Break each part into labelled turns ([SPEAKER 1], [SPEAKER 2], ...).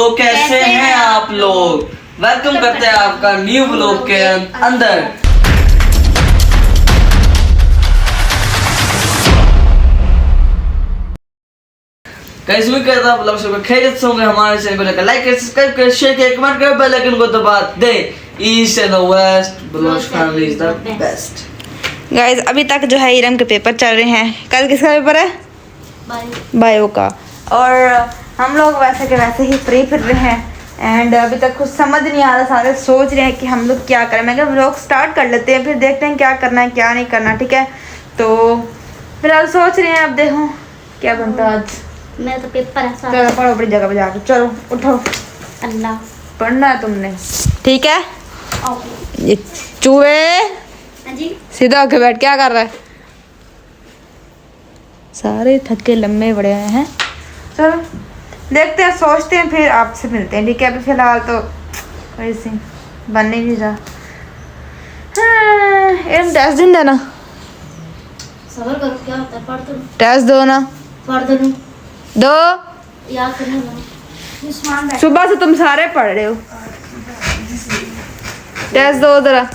[SPEAKER 1] तो कैसे हैं आप लोग? वेलकम करते हैं आपका न्यू व्लॉग के अंदर। कैसे भी करता आप लोग सब खैरियत से होंगे। हमारे चैनल को लेकर लाइक कर, सब्सक्राइब कर, शेयर कर, कमेंट कर, बेल आइकन को दबा दे। East and west Baloch family is the best.
[SPEAKER 2] Guys अभी तक जो है इरम के पेपर चल रहे हैं। कल किसका पेपर है? बायो का। और हम लोग वैसे के वैसे ही फ्री फिर रहे हैं एंड अभी तक कुछ समझ नहीं आ रहा। सारे सोच रहे हैं कि हम लोग क्या करें। मैं कहा व्लॉग स्टार्ट कर लेते हैं, फिर देखते हैं क्या करना है क्या नहीं करना। ठीक है, तो फिलहाल सोच रहे हैं, अब देखो क्या बनता है आज।
[SPEAKER 3] मैं तो पेपर है।
[SPEAKER 2] चलो पढ़ो अपनी जगह पे जाके। चलो उठो,
[SPEAKER 3] अल्लाह
[SPEAKER 2] पढ़ना है तुमने। ठीक है,
[SPEAKER 3] ओके
[SPEAKER 2] ये चूहे
[SPEAKER 3] जी।
[SPEAKER 2] सीधा होके बैठ, क्या कर रहा है? सारे थके लम्बे बड़े आए हैं। चलो देखते हैं, सोचते हैं, फिर आपसे मिलते हैं। ठीक है, अभी फिलहाल तो वैसे बनने नहीं जा। हाँ, एम टेस्ट दिन देना।
[SPEAKER 3] सबर करो, क्या होता है? पढ़ दो,
[SPEAKER 2] टेस्ट दो ना,
[SPEAKER 3] पढ़ दो,
[SPEAKER 2] दो।
[SPEAKER 3] याद करने दो।
[SPEAKER 2] सुबह से तुम सारे पढ़ रहे हो। टेस्ट दो जरा।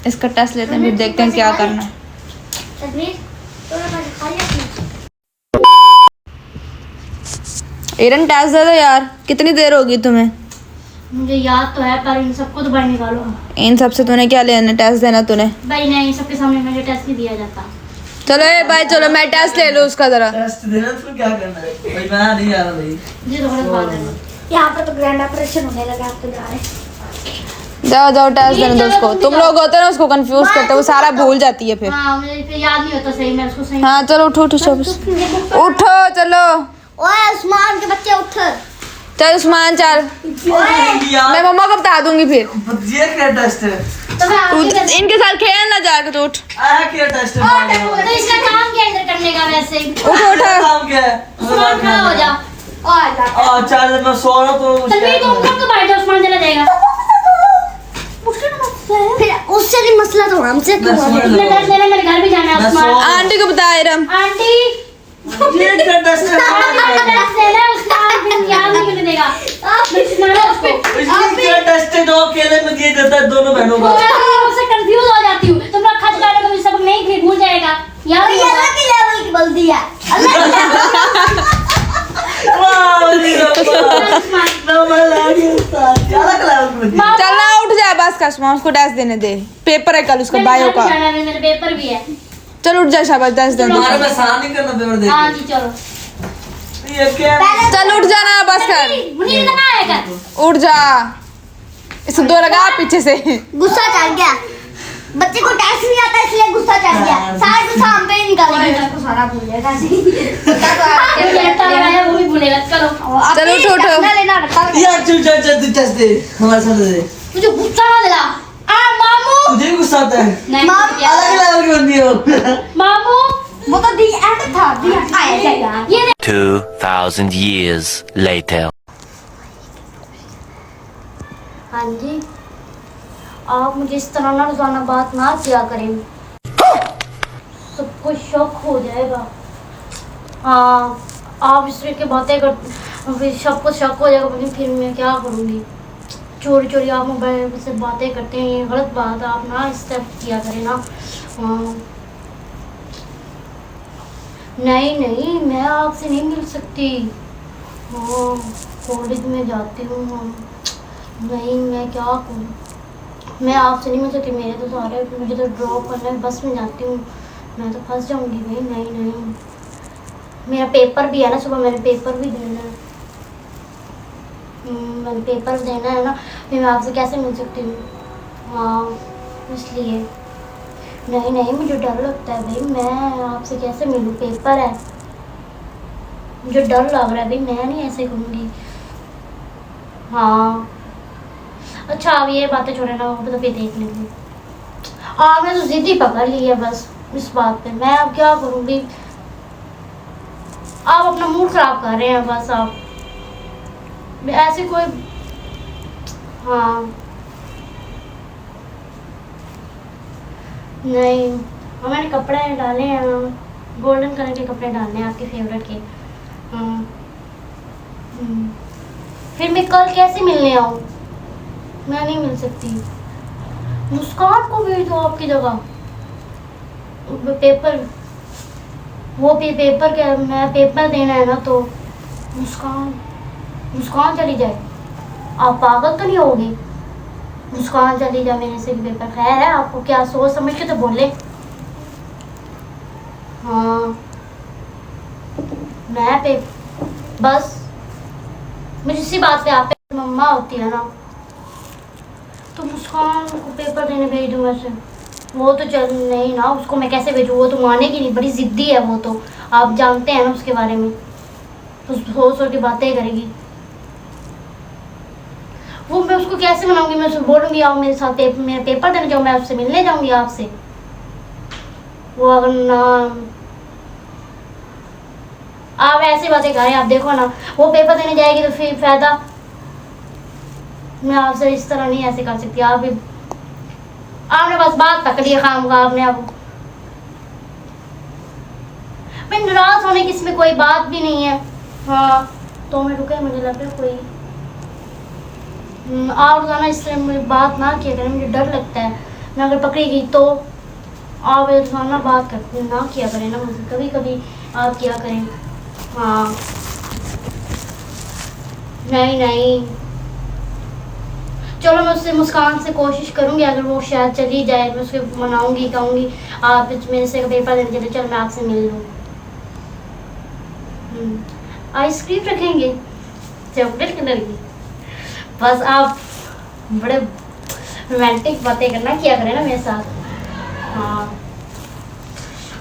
[SPEAKER 2] इसका टेस्ट लेते हैं, फिर देखते हैं क्या करना है। एरन टेस्ट दे दो यार, कितनी देर होगी तुम्हें?
[SPEAKER 3] मुझे याद तो है, पर इन सबको तो बाहर निकालो।
[SPEAKER 2] इन सबसे तूने क्या लेना? टेस्ट देना तूने?
[SPEAKER 3] भाई नहीं, इन सबके सामने मुझे टेस्ट नहीं दिया जाता।
[SPEAKER 2] चलो ए भाई, चलो मैं टेस्ट ले लूं उसका जरा।
[SPEAKER 1] टेस्ट देना तो क्या करना है भाई? मैं नहीं आ रहा भाई।
[SPEAKER 3] जी तो गलत बात है। यहाँ पर तो ग्रैंड ऑपरेशन होने लगा, आप तो जा रहे हैं।
[SPEAKER 2] जाओ जाओ टेस्ट देने दो उसको। तुम लोग होते हो ना उसको कंफ्यूज करते हो, वो सारा भूल जाती है फिर।
[SPEAKER 3] हाँ, मुझे फिर याद नहीं होता सही, मैं उसको सही।
[SPEAKER 2] हाँ चलो उठो उठो सब, उठो चलो।
[SPEAKER 3] ओए उस्मान के बच्चे उठ।
[SPEAKER 2] चल उस्मान चल, मैं मम्मा को बता दूंगी फिर।
[SPEAKER 1] ये क्या टेस्ट है?
[SPEAKER 3] तो मैं
[SPEAKER 2] तू
[SPEAKER 3] आगे कैसे-
[SPEAKER 2] इनके साथ खेल ना जाके, तो उठ
[SPEAKER 1] आया क्या टेस्ट है?
[SPEAKER 3] तो इसका काम क्या है इधर करने का? वैसे ही
[SPEAKER 2] उठो उठो।
[SPEAKER 1] काम क्या है?
[SPEAKER 3] उस्मान खड़ा हो जा। और
[SPEAKER 1] चार दिन में सो रहा तो
[SPEAKER 3] तन्वीर तुम कब तो बैठ जाओ, उस्मान चला जाएगा। फिर उससे भी मसला तो हमसे क्यों है? इतने दर्द लेना, मेरे घर भी जाना है उस्मान।
[SPEAKER 2] आंटी को बता इरम।
[SPEAKER 3] आंटी
[SPEAKER 1] ये क्या टेस्ट है?
[SPEAKER 3] दर्द लेना है उस्मान, फिर याद नहीं करने देगा। मैं सुनाना उसको।
[SPEAKER 1] इसमें क्या टेस्ट है? दो अकेले में दिए देता है दोनों बहनों का।
[SPEAKER 3] मैं उससे कंफ्यूज हो जाती हूँ। तुम लोग खच गाने को सबक नहीं, फिर भूल जाएगा। याद नहीं होगा।
[SPEAKER 4] की लेवल की बल्दी है।
[SPEAKER 2] चल ना उठ जा बस, कस्मा उसको टेस्ट देने दे। पेपर है कल उसका बायो का।
[SPEAKER 3] मेरा पेपर भी है।
[SPEAKER 2] चल उठ जा शाबाश, टेस्ट देने दे।
[SPEAKER 1] तुम्हारे में सहन नहीं करना पेपर देख
[SPEAKER 3] हाँ जी चलो।
[SPEAKER 1] के। ये क्या?
[SPEAKER 2] चल उठ जाना बस कर,
[SPEAKER 3] मुझे इतना आएगा।
[SPEAKER 2] उठ जा। इसे दो लगा पीछे से।
[SPEAKER 4] गुस्सा चढ़ गया, बच्चे को टेस्ट नहीं आता इसलिए गुस्सा चढ़ गया। सारा गुस्सा हम पे ही निकालेंगे।
[SPEAKER 3] को सारा भूल जाएगा। वो भी भूलेगा। चलो
[SPEAKER 2] चल उठो उठो।
[SPEAKER 1] यार चल तू टेस्ट दे, हमारे साथ दे।
[SPEAKER 3] मुझे गुस्सा ना दिला। मामू
[SPEAKER 1] तुझे भी गुस्सा आता है?
[SPEAKER 3] नहीं
[SPEAKER 1] अलग लेवल की बंदी हो।
[SPEAKER 3] मामू
[SPEAKER 4] वो तो दी एंड था, दी आया जाएगा।
[SPEAKER 3] ये
[SPEAKER 5] 2000 years later.
[SPEAKER 3] हाँ जी, आप मुझे इस तरह ना रोजाना बात ना किया करें, सबको शक हो जाएगा। हाँ, आप इस तरह की बातें कर, फिर सबको शक हो जाएगा। लेकिन फिर मैं क्या करूँगी? चोरी चोरी आप मोबाइल से बातें करते हैं, ये गलत बात है। आप ना इस तरह किया करें ना। हाँ नहीं नहीं, मैं आपसे नहीं मिल सकती। हाँ कॉलेज में जाती हूँ। हाँ नहीं, मैं क्या करूँ? मैं आपसे नहीं मिल सकती। मेरे तो सारे, मुझे तो ड्रॉप करना है, बस में जाती हूँ। मैं तो फंस जाऊँगी भाई। नहीं नहीं, मेरा पेपर भी है ना, सुबह मैंने पेपर भी देना है। मैंने पेपर देना है ना, फिर मैं आपसे कैसे मिल सकती हूँ? हाँ इसलिए नहीं नहीं, मुझे डर लगता है भाई। मैं आपसे कैसे मिलूँ? पेपर है, मुझे डर लग रहा है भाई। मैं नहीं ऐसे करूँगी। हाँ अच्छा, अब ये बातें छोड़े ना, वो तो फिर देख लेंगे। आपने तो जिद ही पकड़ ली है बस इस बात पे। मैं अब क्या करूँगी? आप अपना मूड खराब कर रहे हैं बस। आप ऐसे कोई, हाँ नहीं, मैंने कपड़े डाले हैं, गोल्डन कलर के कपड़े डालने हैं आपके फेवरेट के। फिर मैं कल कैसे मिलने आऊँ? मैं नहीं मिल सकती। मुस्कान को भेज दो आपकी जगह। पेपर वो पेपर क्या, मैं पेपर देना है ना, तो मुस्कान चली जाए। आप पागल तो नहीं होगी? मुस्कान चली जाए मेरे से भी पेपर। खैर है, आपको क्या सोच समझ के तो बोले। हाँ मैं बस मुझे इसी बात पे आप मम्मा होती है ना, तो मुस्कान को पेपर देने भेज दूँ वैसे। वो तो चल नहीं ना, उसको मैं कैसे भेजूँ? वो तो मानेगी नहीं, बड़ी जिद्दी है वो तो। आप जानते हैं ना उसके बारे में, तो सोच की बातें करेगी वो। मैं उसको कैसे मनाऊंगी? मैं उसको बोलूँगी आओ मेरे साथ मेरा पेपर देने जाओ, मैं आपसे मिलने जाऊँगी आपसे। वो अगर ना, आप ऐसी बातें करें, आप देखो ना वो पेपर देने जाएगी तो फिर फायदा। मैं आपसे इस तरह नहीं ऐसे कर सकती। आपने बस बात पकड़ी है काम का आपने। अब मैं नाराज होने की इसमें कोई बात भी नहीं है। हाँ तो मैं रुके, मुझे लग रहा है कोई आप रोजाना इस तरह मुझे बात ना किया करें, मुझे डर लगता है। मैं अगर पकड़ी गई तो आप रोजाना बात करते ना किया करें ना मुझे, कभी कभी आप किया करें। हाँ नहीं चलो, मैं उससे मुस्कान से कोशिश करूंगी, अगर वो शायद चली जाए मैं उसके मनाऊंगी, कहूंगी आप मेरे से पेपर देने चले, चल मैं आपसे मिल लूँ। आइसक्रीम रखेंगे चॉकलेट कलर की। बस आप बड़े रोमांटिक बातें करना किया करें ना मेरे साथ। हाँ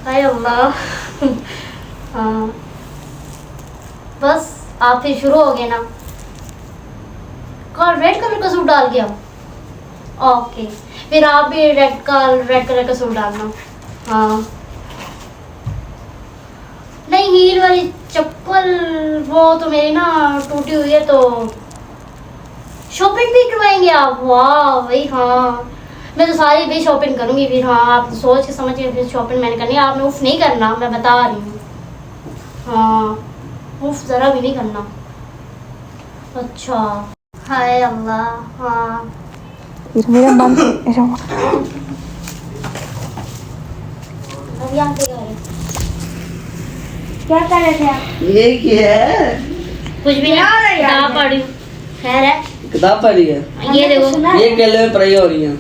[SPEAKER 3] हाय अल्लाह। हाँ बस आप फिर शुरू हो गए ना। कल रेड कलर का सूट डाल के आओ। ओके फिर आप भी रेड कलर का सूट डालना। हाँ नहीं, हील वाली चप्पल वो तो मेरी ना टूटी हुई है, तो शॉपिंग भी करवाएंगे आप? वाह भाई हाँ, मैं तो सारी भी शॉपिंग करूंगी फिर। हाँ आप सोच के समझ के फिर शॉपिंग मैंने करनी है। आपने उफ नहीं करना, मैं बता रही हूँ। हाँ उफ ज़रा भी नहीं करना। अच्छा हाय अल्लाह। हाँ
[SPEAKER 2] मेरा मन
[SPEAKER 3] अब यहाँ क्या कर रहे थे आप?
[SPEAKER 1] ये क्या है?
[SPEAKER 3] कुछ भी नहीं, किताब पढ़ रही हूँ। खैर है,
[SPEAKER 1] किताब पढ़ी है?
[SPEAKER 3] ये देखो।
[SPEAKER 1] ये केले में पढ़ाई हो रही है।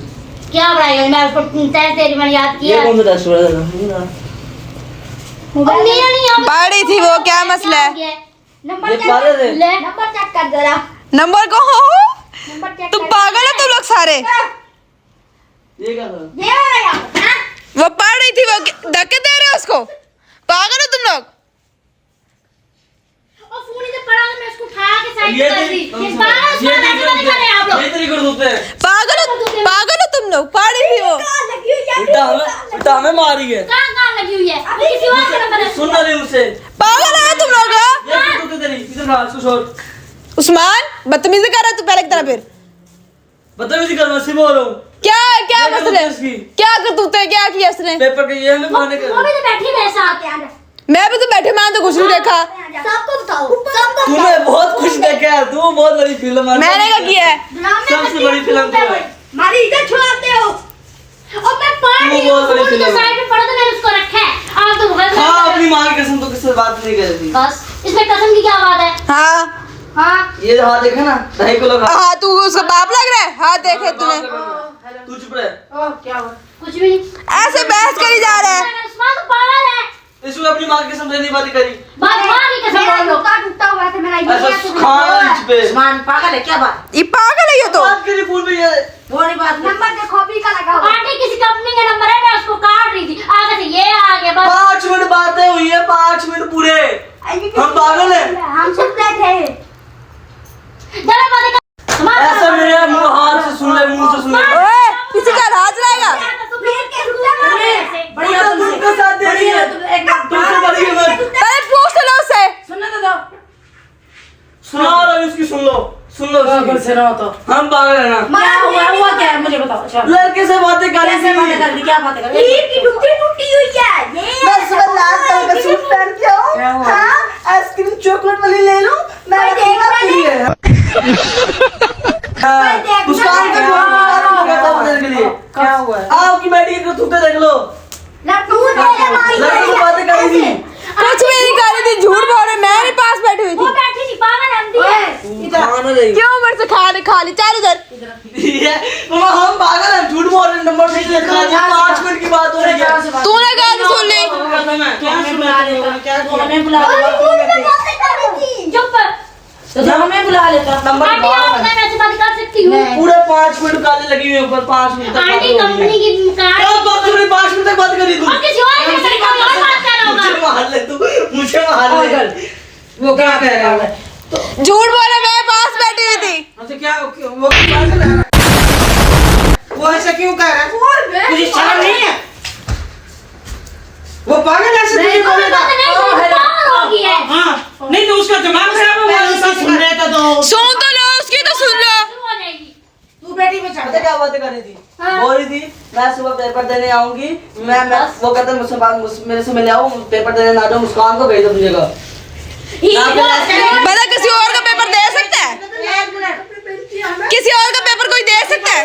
[SPEAKER 3] क्या पढ़ाई है? मैं उसको तेरी मैंने याद किया।
[SPEAKER 1] ये कौन सा दस
[SPEAKER 3] और मेरा नहीं याद।
[SPEAKER 2] पढ़ी थी वो, क्या मसला है?
[SPEAKER 4] नंबर
[SPEAKER 1] ये
[SPEAKER 4] चेक
[SPEAKER 1] पागल
[SPEAKER 4] कर,
[SPEAKER 1] है।
[SPEAKER 4] नंबर चेक कर जरा।
[SPEAKER 2] नंबर को
[SPEAKER 4] नंबर चेक
[SPEAKER 2] तुम
[SPEAKER 4] कर।
[SPEAKER 2] पागल हो तुम लोग सारे।
[SPEAKER 1] ये क्या था?
[SPEAKER 4] ये आया ना?
[SPEAKER 2] वो पढ़ रही थी, वो धक्के दे रहे हो उसको। पागल हो तुम लोग।
[SPEAKER 3] और फोन इधर पड़ा है, मैं उसको उठा के साइड
[SPEAKER 1] ये
[SPEAKER 3] कर दी।
[SPEAKER 1] तेरी-
[SPEAKER 3] इस बार
[SPEAKER 1] ये
[SPEAKER 3] ऐसे मत करें आप लोग।
[SPEAKER 1] ये तेरी कर देते हैं।
[SPEAKER 2] पागल हो तुम लोग। पढ़ रही थी वो।
[SPEAKER 4] कहाँ लगी हुई है?
[SPEAKER 1] उल्टा हमें मारी है।
[SPEAKER 3] कहाँ लगी हुई है? अभी किसी और का नंबर है।
[SPEAKER 1] सुन ना रही मुझसे।
[SPEAKER 2] पागल है तुम लोग।
[SPEAKER 1] ये कर देते तेरी। इधर खा, इसको छोड़।
[SPEAKER 2] उस्मान बदतमीजी कर रहा है तू पहले की तरह। फिर
[SPEAKER 1] बदतमीजी कर, मैं सिर्फ बोल रहा हूँ।
[SPEAKER 2] क्या क्या
[SPEAKER 1] ये
[SPEAKER 2] मसला है?
[SPEAKER 1] इसकी।
[SPEAKER 2] क्या करतूते क्या किया उसने?
[SPEAKER 1] पेपर के ये हमें खाने का।
[SPEAKER 3] वो भी तो बैठी मेरे साथ।
[SPEAKER 2] मैं भी तो बैठे, मैंने तो कुछ नहीं देखा।
[SPEAKER 4] सबको बताओ, सबको
[SPEAKER 1] तूने बहुत कुछ देखा है। तू बहुत बड़ी फिल्म है।
[SPEAKER 2] मैंने क्या किया है?
[SPEAKER 1] सबसे बड़ी फिल्म तू है।
[SPEAKER 4] हमारी इज्जत छुड़ाते हो।
[SPEAKER 3] और मैं पढ़ रही
[SPEAKER 1] तू बहुत बड़ी
[SPEAKER 3] हूँ,
[SPEAKER 1] फिल्म है।
[SPEAKER 3] साइड में पढ़ा तो मैंने उसको रखा है। आप तो गलत
[SPEAKER 1] हाँ अपनी माँ की कसम तो किससे बात नहीं कर रही।
[SPEAKER 3] बस इसमें कसम की क्या बात है?
[SPEAKER 2] हाँ
[SPEAKER 3] हाँ
[SPEAKER 1] ये हाथ देखा ना, 2.5 किलो का।
[SPEAKER 2] हाँ तू उसका बाप लग रहा है। हाँ देखे तूने।
[SPEAKER 1] तू चुप रह।
[SPEAKER 3] कुछ भी नहीं।
[SPEAKER 2] ऐसे बहस करी जा रहा है।
[SPEAKER 3] उस्मान तो पागल है।
[SPEAKER 1] इसमें अपनी माँ की कसम से नहीं बात करी।
[SPEAKER 3] बात माँ की कसम
[SPEAKER 4] मेरा
[SPEAKER 3] बोल लो।
[SPEAKER 4] जूता टूटा हुआ था, मेरा
[SPEAKER 1] ऐसा
[SPEAKER 4] ये
[SPEAKER 1] खाना इस पे।
[SPEAKER 6] मान पागल है क्या बात?
[SPEAKER 2] ये पागल है ये तो।
[SPEAKER 1] बात करी फोन पे ये।
[SPEAKER 6] वो नहीं बात नहीं।
[SPEAKER 4] नंबर देखो अभी का लगा हुआ।
[SPEAKER 3] आंटी किसी कंपनी का नंबर है, मैं उसको काट रही थी। आगे से ये आ गया बस।
[SPEAKER 1] 5 मिनट बातें हुई है, 5 मिनट पूरे। हम पागल हैं।
[SPEAKER 4] हम सुन रहे थे।
[SPEAKER 3] जरा बातें कर। हमारा
[SPEAKER 1] ऐसा मेरे मुंह हाथ से सुन ले, मुंह से सुन ले।
[SPEAKER 2] ओए किसी का हाथ लाएगा।
[SPEAKER 3] तो फिर के रुका कैसे?
[SPEAKER 6] बढ़िया
[SPEAKER 1] तुम
[SPEAKER 6] तुमसे।
[SPEAKER 1] तुमको साथ दे रही है।
[SPEAKER 6] बढ़िया, तुम एक
[SPEAKER 1] तुमसे बड़ी है मैं।
[SPEAKER 2] पहले पूछ लो उससे।
[SPEAKER 6] सुनने तो दो।
[SPEAKER 1] सुना रहा उसकी, सुन लो
[SPEAKER 6] पागल
[SPEAKER 1] उसकी।
[SPEAKER 6] से रहो तो।
[SPEAKER 1] हम पागल है ना।
[SPEAKER 6] हुआ क्या है मुझे बताओ। अच्छा
[SPEAKER 1] लड़के से बातें कर
[SPEAKER 6] कैसे बातें
[SPEAKER 1] रही
[SPEAKER 6] कर दी? क्या बातें कर दी?
[SPEAKER 4] ईद की टूटी टूटी हुई है। ये
[SPEAKER 1] मैं सुबह लाल कलर का सूट पहन के आऊं।
[SPEAKER 6] क्या हुआ?
[SPEAKER 1] हाँ आइसक्रीम चॉकलेट वाली ले लूं। मैं
[SPEAKER 4] देख
[SPEAKER 1] रखूंगा
[SPEAKER 4] मैंने।
[SPEAKER 1] तुझे। मुस्कान का बताने के लिए
[SPEAKER 6] क्या हुआ है?
[SPEAKER 1] आपकी बेटी को थूके देख लो, लड़की से बातें करी थी।
[SPEAKER 2] कुछ भी नहीं कर रही थी, झूठ बोल रहे, मैं नहीं पास बैठी हुई
[SPEAKER 3] वो
[SPEAKER 2] थी।
[SPEAKER 3] बैठी थी पागल आंटी है।
[SPEAKER 1] खाना नहीं
[SPEAKER 2] क्यों मेरे से खा ली? चल उधर।
[SPEAKER 1] ये मामा हम पागल हैं, झूठ बोल रहे हैं, नंबर नहीं लिखा है, 5 मिनट की बात हो रही है।
[SPEAKER 2] तूने कहा कि सुन ली।
[SPEAKER 6] क्या सुना लेता? क्या हमें बुला
[SPEAKER 3] चुप कर।
[SPEAKER 6] तो हमें बुला लेता।
[SPEAKER 1] नंबर
[SPEAKER 3] आंटी आप मैं ऐसे बात कर सकती हूँ।
[SPEAKER 1] पूरे 5 मिनट काले लगी हुई ऊपर, 5 मिनट तक
[SPEAKER 3] आंटी कंपनी की कार्ड
[SPEAKER 1] क्या बात कर रही, 5 मिनट तक बात करी तू।
[SPEAKER 3] और किसी और के साथ कोई और बात कर रहा
[SPEAKER 1] मुझे
[SPEAKER 3] होगा।
[SPEAKER 1] मार ले तू, मुझे मार ले।
[SPEAKER 6] वो क्या कह रहा है?
[SPEAKER 2] झूठ बोले, मैं पास बैठी हुई थी।
[SPEAKER 6] अच्छा क्या वो पागल है? वो ऐसा क्यों कह रहा है? तुझे शर्म नहीं है? वो पागल ऐसे नहीं बोलेगा।
[SPEAKER 3] पागल हो गई है।
[SPEAKER 6] हाँ नहीं तो उसका दिमाग खराब है, वो ऐसा सुन रहा था तो
[SPEAKER 2] सुन तो लो, उसकी तो सुन लो।
[SPEAKER 3] शुरू हो जाएगी।
[SPEAKER 6] तू बेटी में
[SPEAKER 1] पता क्या बातें कर रही थी? बोल रही थी मैं सुबह पेपर देने आऊंगी, मैं वो कहता है मुझसे मेरे से मिले आओ, पेपर देने ना जाओ, मुस्कान को भेज दो मुझे का।
[SPEAKER 2] पता किसी और का पेपर दे सकता है? किसी और का पेपर कोई दे सकता है?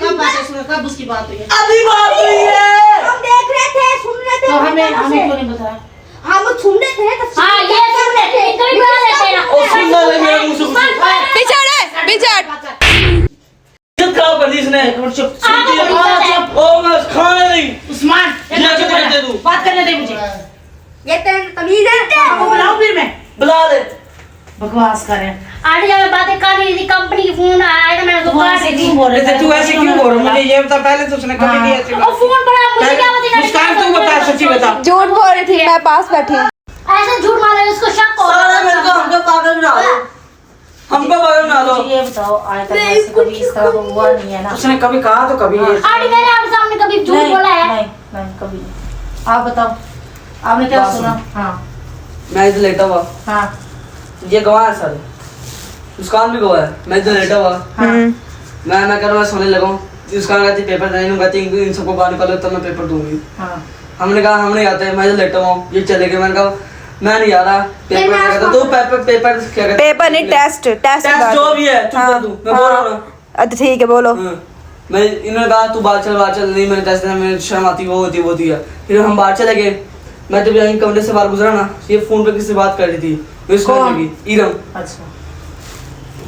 [SPEAKER 6] कब बातें सुना, कब उसकी बात हुई है?
[SPEAKER 1] अभी बात हुई है।
[SPEAKER 4] हम देख रहे थे, सुन रहे थे।
[SPEAKER 6] तो हमें क्यों नहीं बताया?
[SPEAKER 4] हम सुन रहे थे तो
[SPEAKER 3] हाँ ये सुन ले तू इनको भी बुला लेते हैं
[SPEAKER 1] और सुन ले मेरे मुंह से कुछ।
[SPEAKER 2] पिछड़ पिछड़।
[SPEAKER 1] इज्जत खराब कर दी इसने।
[SPEAKER 6] चुप
[SPEAKER 3] चुप।
[SPEAKER 1] ओ मैं खाना नहीं।
[SPEAKER 6] उस्मान
[SPEAKER 1] दे दूं।
[SPEAKER 6] बात करने दे मुझे।
[SPEAKER 4] ये तेरे तमीज है।
[SPEAKER 6] आपको बुलाऊं फिर मैं?
[SPEAKER 1] बुला ले।
[SPEAKER 6] बकवास कर रहे हैं।
[SPEAKER 3] आंटी जब मैं बातें कर रही थी कंपनी की फोन आया था मैंने तो काट दी।
[SPEAKER 6] तू ऐसे क्यों बोल रहा? मुझे ये बता, पहले तो उसने कभी नहीं ऐसे
[SPEAKER 3] और फोन पड़ा मुझे क्या पता।
[SPEAKER 6] मुस्कान तू बता, सच्ची बता।
[SPEAKER 2] झूठ बोल रही थी, मैं पास बैठी हूँ।
[SPEAKER 3] ऐसे झूठ मारे उसको शक हो
[SPEAKER 1] सारा मेरे को हमको पागल बना दो, हमको पागल बना दो।
[SPEAKER 6] ये बताओ, आज तक ऐसे कभी इस तरह का हुआ नहीं है ना? उसने कभी कहा तो कभी ये
[SPEAKER 3] आंटी मैंने आपके सामने कभी झूठ
[SPEAKER 6] नहीं,
[SPEAKER 3] बोला है?
[SPEAKER 6] नहीं कभी नहीं। आप बताओ, आपने क्या
[SPEAKER 1] बात
[SPEAKER 6] सुना? हाँ
[SPEAKER 1] मैं इधर लेटा हुआ,
[SPEAKER 6] हाँ
[SPEAKER 1] ये गवाह है सारे, मुस्कान भी गवाह है, मैं इधर लेटा हुआ,
[SPEAKER 6] हाँ
[SPEAKER 1] मैं कर रहा सोने लगा। मुस्कान कहती पेपर देने कहती इन सबको बाहर निकालो तब मैं पेपर दूंगी।
[SPEAKER 6] हाँ।
[SPEAKER 1] हमने कहा हम नहीं आते, मैं इधर लेटा हुआ, ये चले गए। मैंने कहा मैं नहीं आ रहा, पेपर क्या कहता तू पेपर क्या कहता
[SPEAKER 2] पेपर नहीं, टेस्ट
[SPEAKER 1] टेस्ट जो भी है, चुप कर तू, मैं बोल रहा हूं।
[SPEAKER 2] अच्छा ठीक है, बोलो।
[SPEAKER 1] मैं इन्होंने कहा तू बाहर चल नहीं, मैंने टेस्ट देना, मेरी शर्म आती वो होती है। फिर हम बाहर चले गए, मैं जब यहीं कमरे से बाहर गुजरा ना, ये फोन पे किसी से बात कर रही थी, इरम।
[SPEAKER 6] अच्छा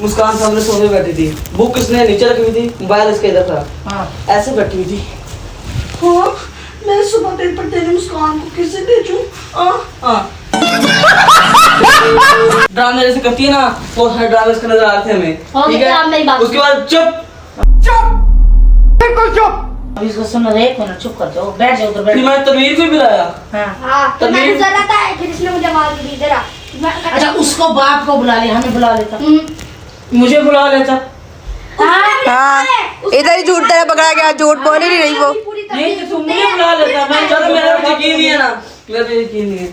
[SPEAKER 1] मुस्कान सामने सोने बैठी थी, बुक इसने नीचे रखी हुई थी, मोबाइल इसके इधर था,
[SPEAKER 6] हाँ।
[SPEAKER 1] ऐसे बैठी हुई थी। हाँ मैं सुबह पेपर देने मुस्कान को किसे भेजूं? ड्रामे जैसे करती है ना, बहुत सारे ड्रामे इसके नजर आ रहे थे हमें, ठीक
[SPEAKER 3] अब मेरी
[SPEAKER 1] है?
[SPEAKER 3] बात
[SPEAKER 1] उसके बाद चुप बिल्कुल चुप।
[SPEAKER 6] अब इसको सुन रहे, एक मिनट चुप कर जाओ, बैठ जाओ उधर, बैठ
[SPEAKER 1] फिर मैं तमीर को भी बुलाया।
[SPEAKER 6] हाँ।
[SPEAKER 4] हाँ तो मैं
[SPEAKER 1] तमीज-
[SPEAKER 4] गुजर रहा था, फिर इसने मुझे मार दी इधर आ।
[SPEAKER 6] अच्छा उसको बाप को बुला लिया, हमें बुला लेता।
[SPEAKER 1] मुझे बुला लेता।
[SPEAKER 2] हाँ इधर ही झूठ तेरा पकड़ा गया, झूठ बोल ही नहीं रही वो।
[SPEAKER 6] नहीं तो तुम मुझे बुला लेता। मैं
[SPEAKER 1] चलो मेरा भी यकीन नहीं है ना, मेरा भी यकीन नहीं है।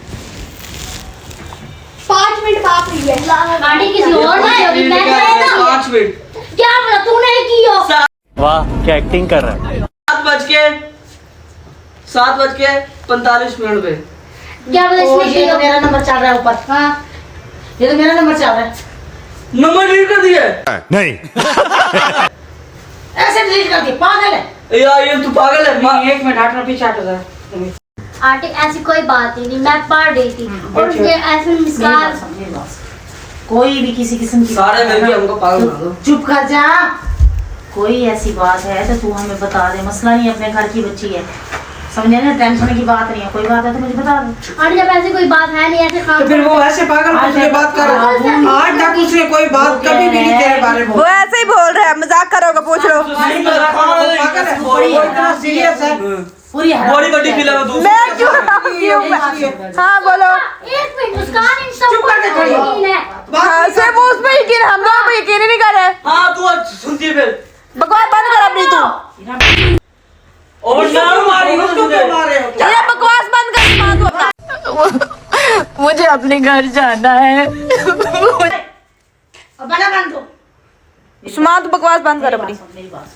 [SPEAKER 4] 5 मिनट बात हुई है।
[SPEAKER 3] आंटी किसी और की होगी, मैं नहीं था।
[SPEAKER 1] 5 मिनट
[SPEAKER 3] क्या बोला तूने की हो?
[SPEAKER 5] वाह क्या एक्टिंग कर रहा है। 7:45 पे
[SPEAKER 3] क्या बोला
[SPEAKER 6] ओ,
[SPEAKER 3] इसने
[SPEAKER 6] ये
[SPEAKER 3] की
[SPEAKER 6] तो
[SPEAKER 3] हो?
[SPEAKER 6] मेरा नंबर चल रहा है ऊपर। हाँ ये तो मेरा नंबर चल रहा है।
[SPEAKER 1] नंबर डिलीट कर दिया।
[SPEAKER 5] नहीं
[SPEAKER 6] ऐसे डिलीट कर दिया, पागल है
[SPEAKER 1] यार ये तू पागल है।
[SPEAKER 6] एक मिनट हटना, पीछे हट जा।
[SPEAKER 3] आंटी ऐसी कोई बात ही नहीं, मैं पढ़ रही थी और ये ऐसे मुस्कान।
[SPEAKER 6] कोई भी किसी किस्म की
[SPEAKER 1] सारे मिलके हमको पागल बना दो।
[SPEAKER 6] चुप कर जा। कोई ऐसी बात है तो तू हमें बता दे, मसला नहीं, अपने घर की बच्ची है, समझे ना? टेंशन की बात नहीं है, कोई बात है तो मुझे बता दे।
[SPEAKER 3] आंटी जब ऐसी कोई बात है नहीं, ऐसे खाम
[SPEAKER 7] तो फिर वो ऐसे पागल उसने बात कर रहा है। आज तक उसने कोई बात कभी भी नहीं तेरे बारे में
[SPEAKER 2] वो ऐसे ही बोल रहा है, मजाक करोगे पूछ लो।
[SPEAKER 7] नहीं पागल है, वो इतना सीरियस है।
[SPEAKER 6] पूरी
[SPEAKER 1] बड़ी बड़ी फिल्म है तू।
[SPEAKER 2] मैं क्यों हाँ बोलो।
[SPEAKER 3] एक मिनट मुस्कान इन सब
[SPEAKER 7] चुप करके खड़ी हो।
[SPEAKER 3] यकीन है।
[SPEAKER 2] हाँ सिर्फ उस पे यकीन, हम लोग पे यकीन ही नहीं कर रहे।
[SPEAKER 1] हाँ तू आज सुनती है फिर
[SPEAKER 2] बकवास बंद कर अपनी तू।
[SPEAKER 1] और नाम मारी
[SPEAKER 7] उसको क्यों मार रहे हो तुम?
[SPEAKER 2] ये बकवास बंद कर दिमाग को अपना। मुझे अपने घर जाना है।
[SPEAKER 6] बना बंद दो।
[SPEAKER 2] सुमा तू बकवास बंद कर अपनी।
[SPEAKER 6] मेरी बात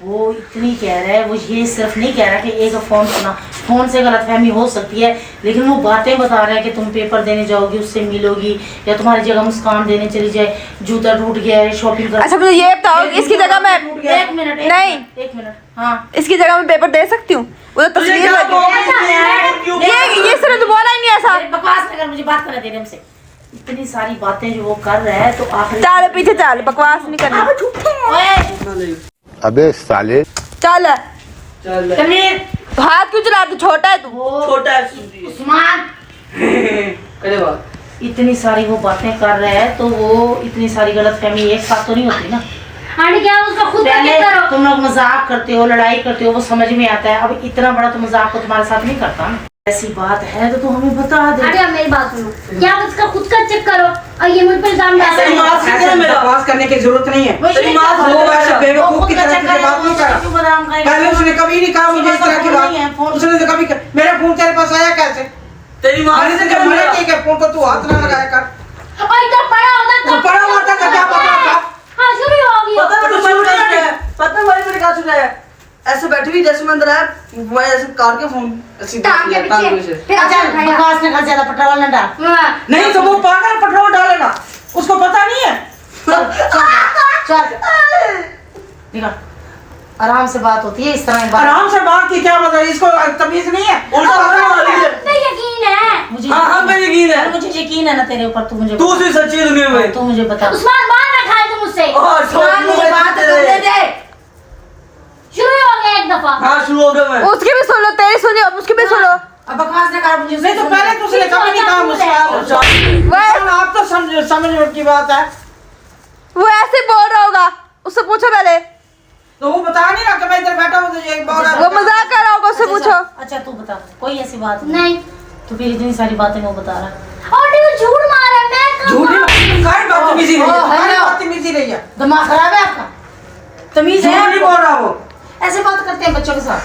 [SPEAKER 6] वो इतनी कह रहा है, वो ये सिर्फ नहीं कह रहा कि एक फोन सुना, फोन से गलतफहमी हो सकती है, लेकिन वो बातें बता रहा है कि तुम पेपर देने जाओगी, उससे मिलोगी, या तुम्हारी जगह मुस्कान देने चली जाए, जूता टूट गया है, शॉपिंग कर।
[SPEAKER 2] अच्छा मुझे ये बताओ, इसकी जगह मैं
[SPEAKER 6] एक मिनट
[SPEAKER 2] नहीं,
[SPEAKER 6] एक मिनट, हाँ
[SPEAKER 2] इसकी जगह मैं पेपर दे सकती हूँ? वो तो तस्वीर लगी। ये सिर्फ तो बोला ही नहीं ऐसा।
[SPEAKER 6] बकवास नहीं कर, मुझे बात करने दे हमसे। इतनी सारी बातें जो वो कर रहा है, तो आखिर
[SPEAKER 2] चल पीछे चल, बकवास नहीं करनी।
[SPEAKER 8] अबे साले
[SPEAKER 2] चल
[SPEAKER 1] चल
[SPEAKER 6] तनवीर,
[SPEAKER 2] हाथ क्यों चला, तू छोटा है तू।
[SPEAKER 1] छोटा है
[SPEAKER 6] उस्मान,
[SPEAKER 1] करे बात।
[SPEAKER 6] इतनी सारी वो बातें कर रहा है, तो वो इतनी सारी गलतफहमी एक साथ तो नहीं होती ना।
[SPEAKER 3] आंटी क्या उसका खुद का
[SPEAKER 6] पहले
[SPEAKER 3] चेक करो।
[SPEAKER 6] तुम लोग मजाक करते हो, लड़ाई करते हो, वो समझ में आता है। अब इतना बड़ा तो मजाक को तुम्हारे साथ नहीं करता ना। ऐसी बात है तो तू हमें बता दे।
[SPEAKER 3] आंटी आप मेरी बात सुनो, क्या आप उसका खुद का चेक करो और ये मुझ पर इल्जाम डाल रहे हैं।
[SPEAKER 7] ऐसे बकवास करने की जरूरत नहीं है।
[SPEAKER 6] तेरी
[SPEAKER 7] माँ वो वैसे बेवकूफ की तरह से बात नहीं कर रहा। पहले उसने कभी नहीं कहा मुझे इस तरह की बात। उसने तो कभी मेरा फोन तेरे पास आया कैसे?
[SPEAKER 1] तेरी माँ
[SPEAKER 7] मैंने तो मना किया कि फोन को तू हाथ ना लगाया कर।
[SPEAKER 3] और इधर पड़ा होता
[SPEAKER 7] वो पड़ा हुआ था क्या पता था?
[SPEAKER 3] हाँ शुरू हो गया।
[SPEAKER 1] पता है भाई मैंने कहा सुना है, ऐसे बैठी हुई जैसे मैं अंदर आया, वो ऐसे कार के फोन ऐसे
[SPEAKER 4] टांग के पीछे फिर
[SPEAKER 6] अच्छा,
[SPEAKER 4] अच्छा खाया।
[SPEAKER 6] बकवास न कर, ज्यादा पेट्रोल न डाल।
[SPEAKER 3] हाँ।
[SPEAKER 7] नहीं तो वो पागल पेट्रोल डालेगा, उसको पता नहीं है।
[SPEAKER 6] चल निकल, आराम से बात होती है, इस तरह की बात।
[SPEAKER 7] आराम से बात की क्या मतलब, इसको तमीज नहीं है।
[SPEAKER 1] उल्टा पकड़ने वाली है।
[SPEAKER 3] मुझे यकीन है।
[SPEAKER 6] मुझे
[SPEAKER 1] हाँ मैं यकीन है,
[SPEAKER 6] मुझे यकीन है ना तेरे ऊपर। तू मुझे
[SPEAKER 1] तू सिर्फ सच्ची दुनिया में।
[SPEAKER 6] तू मुझे बता।
[SPEAKER 3] उस्मान बात ना खाए तुम मुझसे।
[SPEAKER 1] और
[SPEAKER 6] उस्मान, मुझे बात करने दे।
[SPEAKER 3] शुरू हो गया एक दफा।
[SPEAKER 1] हाँ शुरू हो गया मैं।
[SPEAKER 2] उसकी भी सुन लो, तेरी सुनियो, अब उसकी भी सुनो।
[SPEAKER 6] अब बकवास न कर मुझे।
[SPEAKER 7] नहीं तो पहले तो उसने कभी नहीं कहा मुझसे।
[SPEAKER 2] वो
[SPEAKER 7] आप तो समझ की बात है।
[SPEAKER 2] वो ऐसे बोल रहा होगा, उससे पूछो पहले।
[SPEAKER 7] तो वो बता नहीं रहा कि मैं इधर बैठा हूँ तो ये बोल रहा
[SPEAKER 2] वो मजाक कर रहा होगा, उससे पूछो।
[SPEAKER 6] अच्छा तू बता, कोई ऐसी बात
[SPEAKER 3] नहीं।
[SPEAKER 6] तो फिर इतनी सारी बातें वो बता रहा।
[SPEAKER 3] और नहीं वो झूठ मार रहा है, मैं कब
[SPEAKER 7] झूठी
[SPEAKER 3] मारा?
[SPEAKER 7] काय बदतमीजी रही है,
[SPEAKER 6] ओ,
[SPEAKER 7] काय
[SPEAKER 6] हेलो।
[SPEAKER 7] बदतमीजी रही है।
[SPEAKER 6] दिमाग खराब है आपका? तमीज
[SPEAKER 7] झूठ
[SPEAKER 6] है
[SPEAKER 7] नहीं
[SPEAKER 6] आपको?
[SPEAKER 7] बोल रहा वो।
[SPEAKER 6] ऐसे बात करते हैं बच्चों के साथ।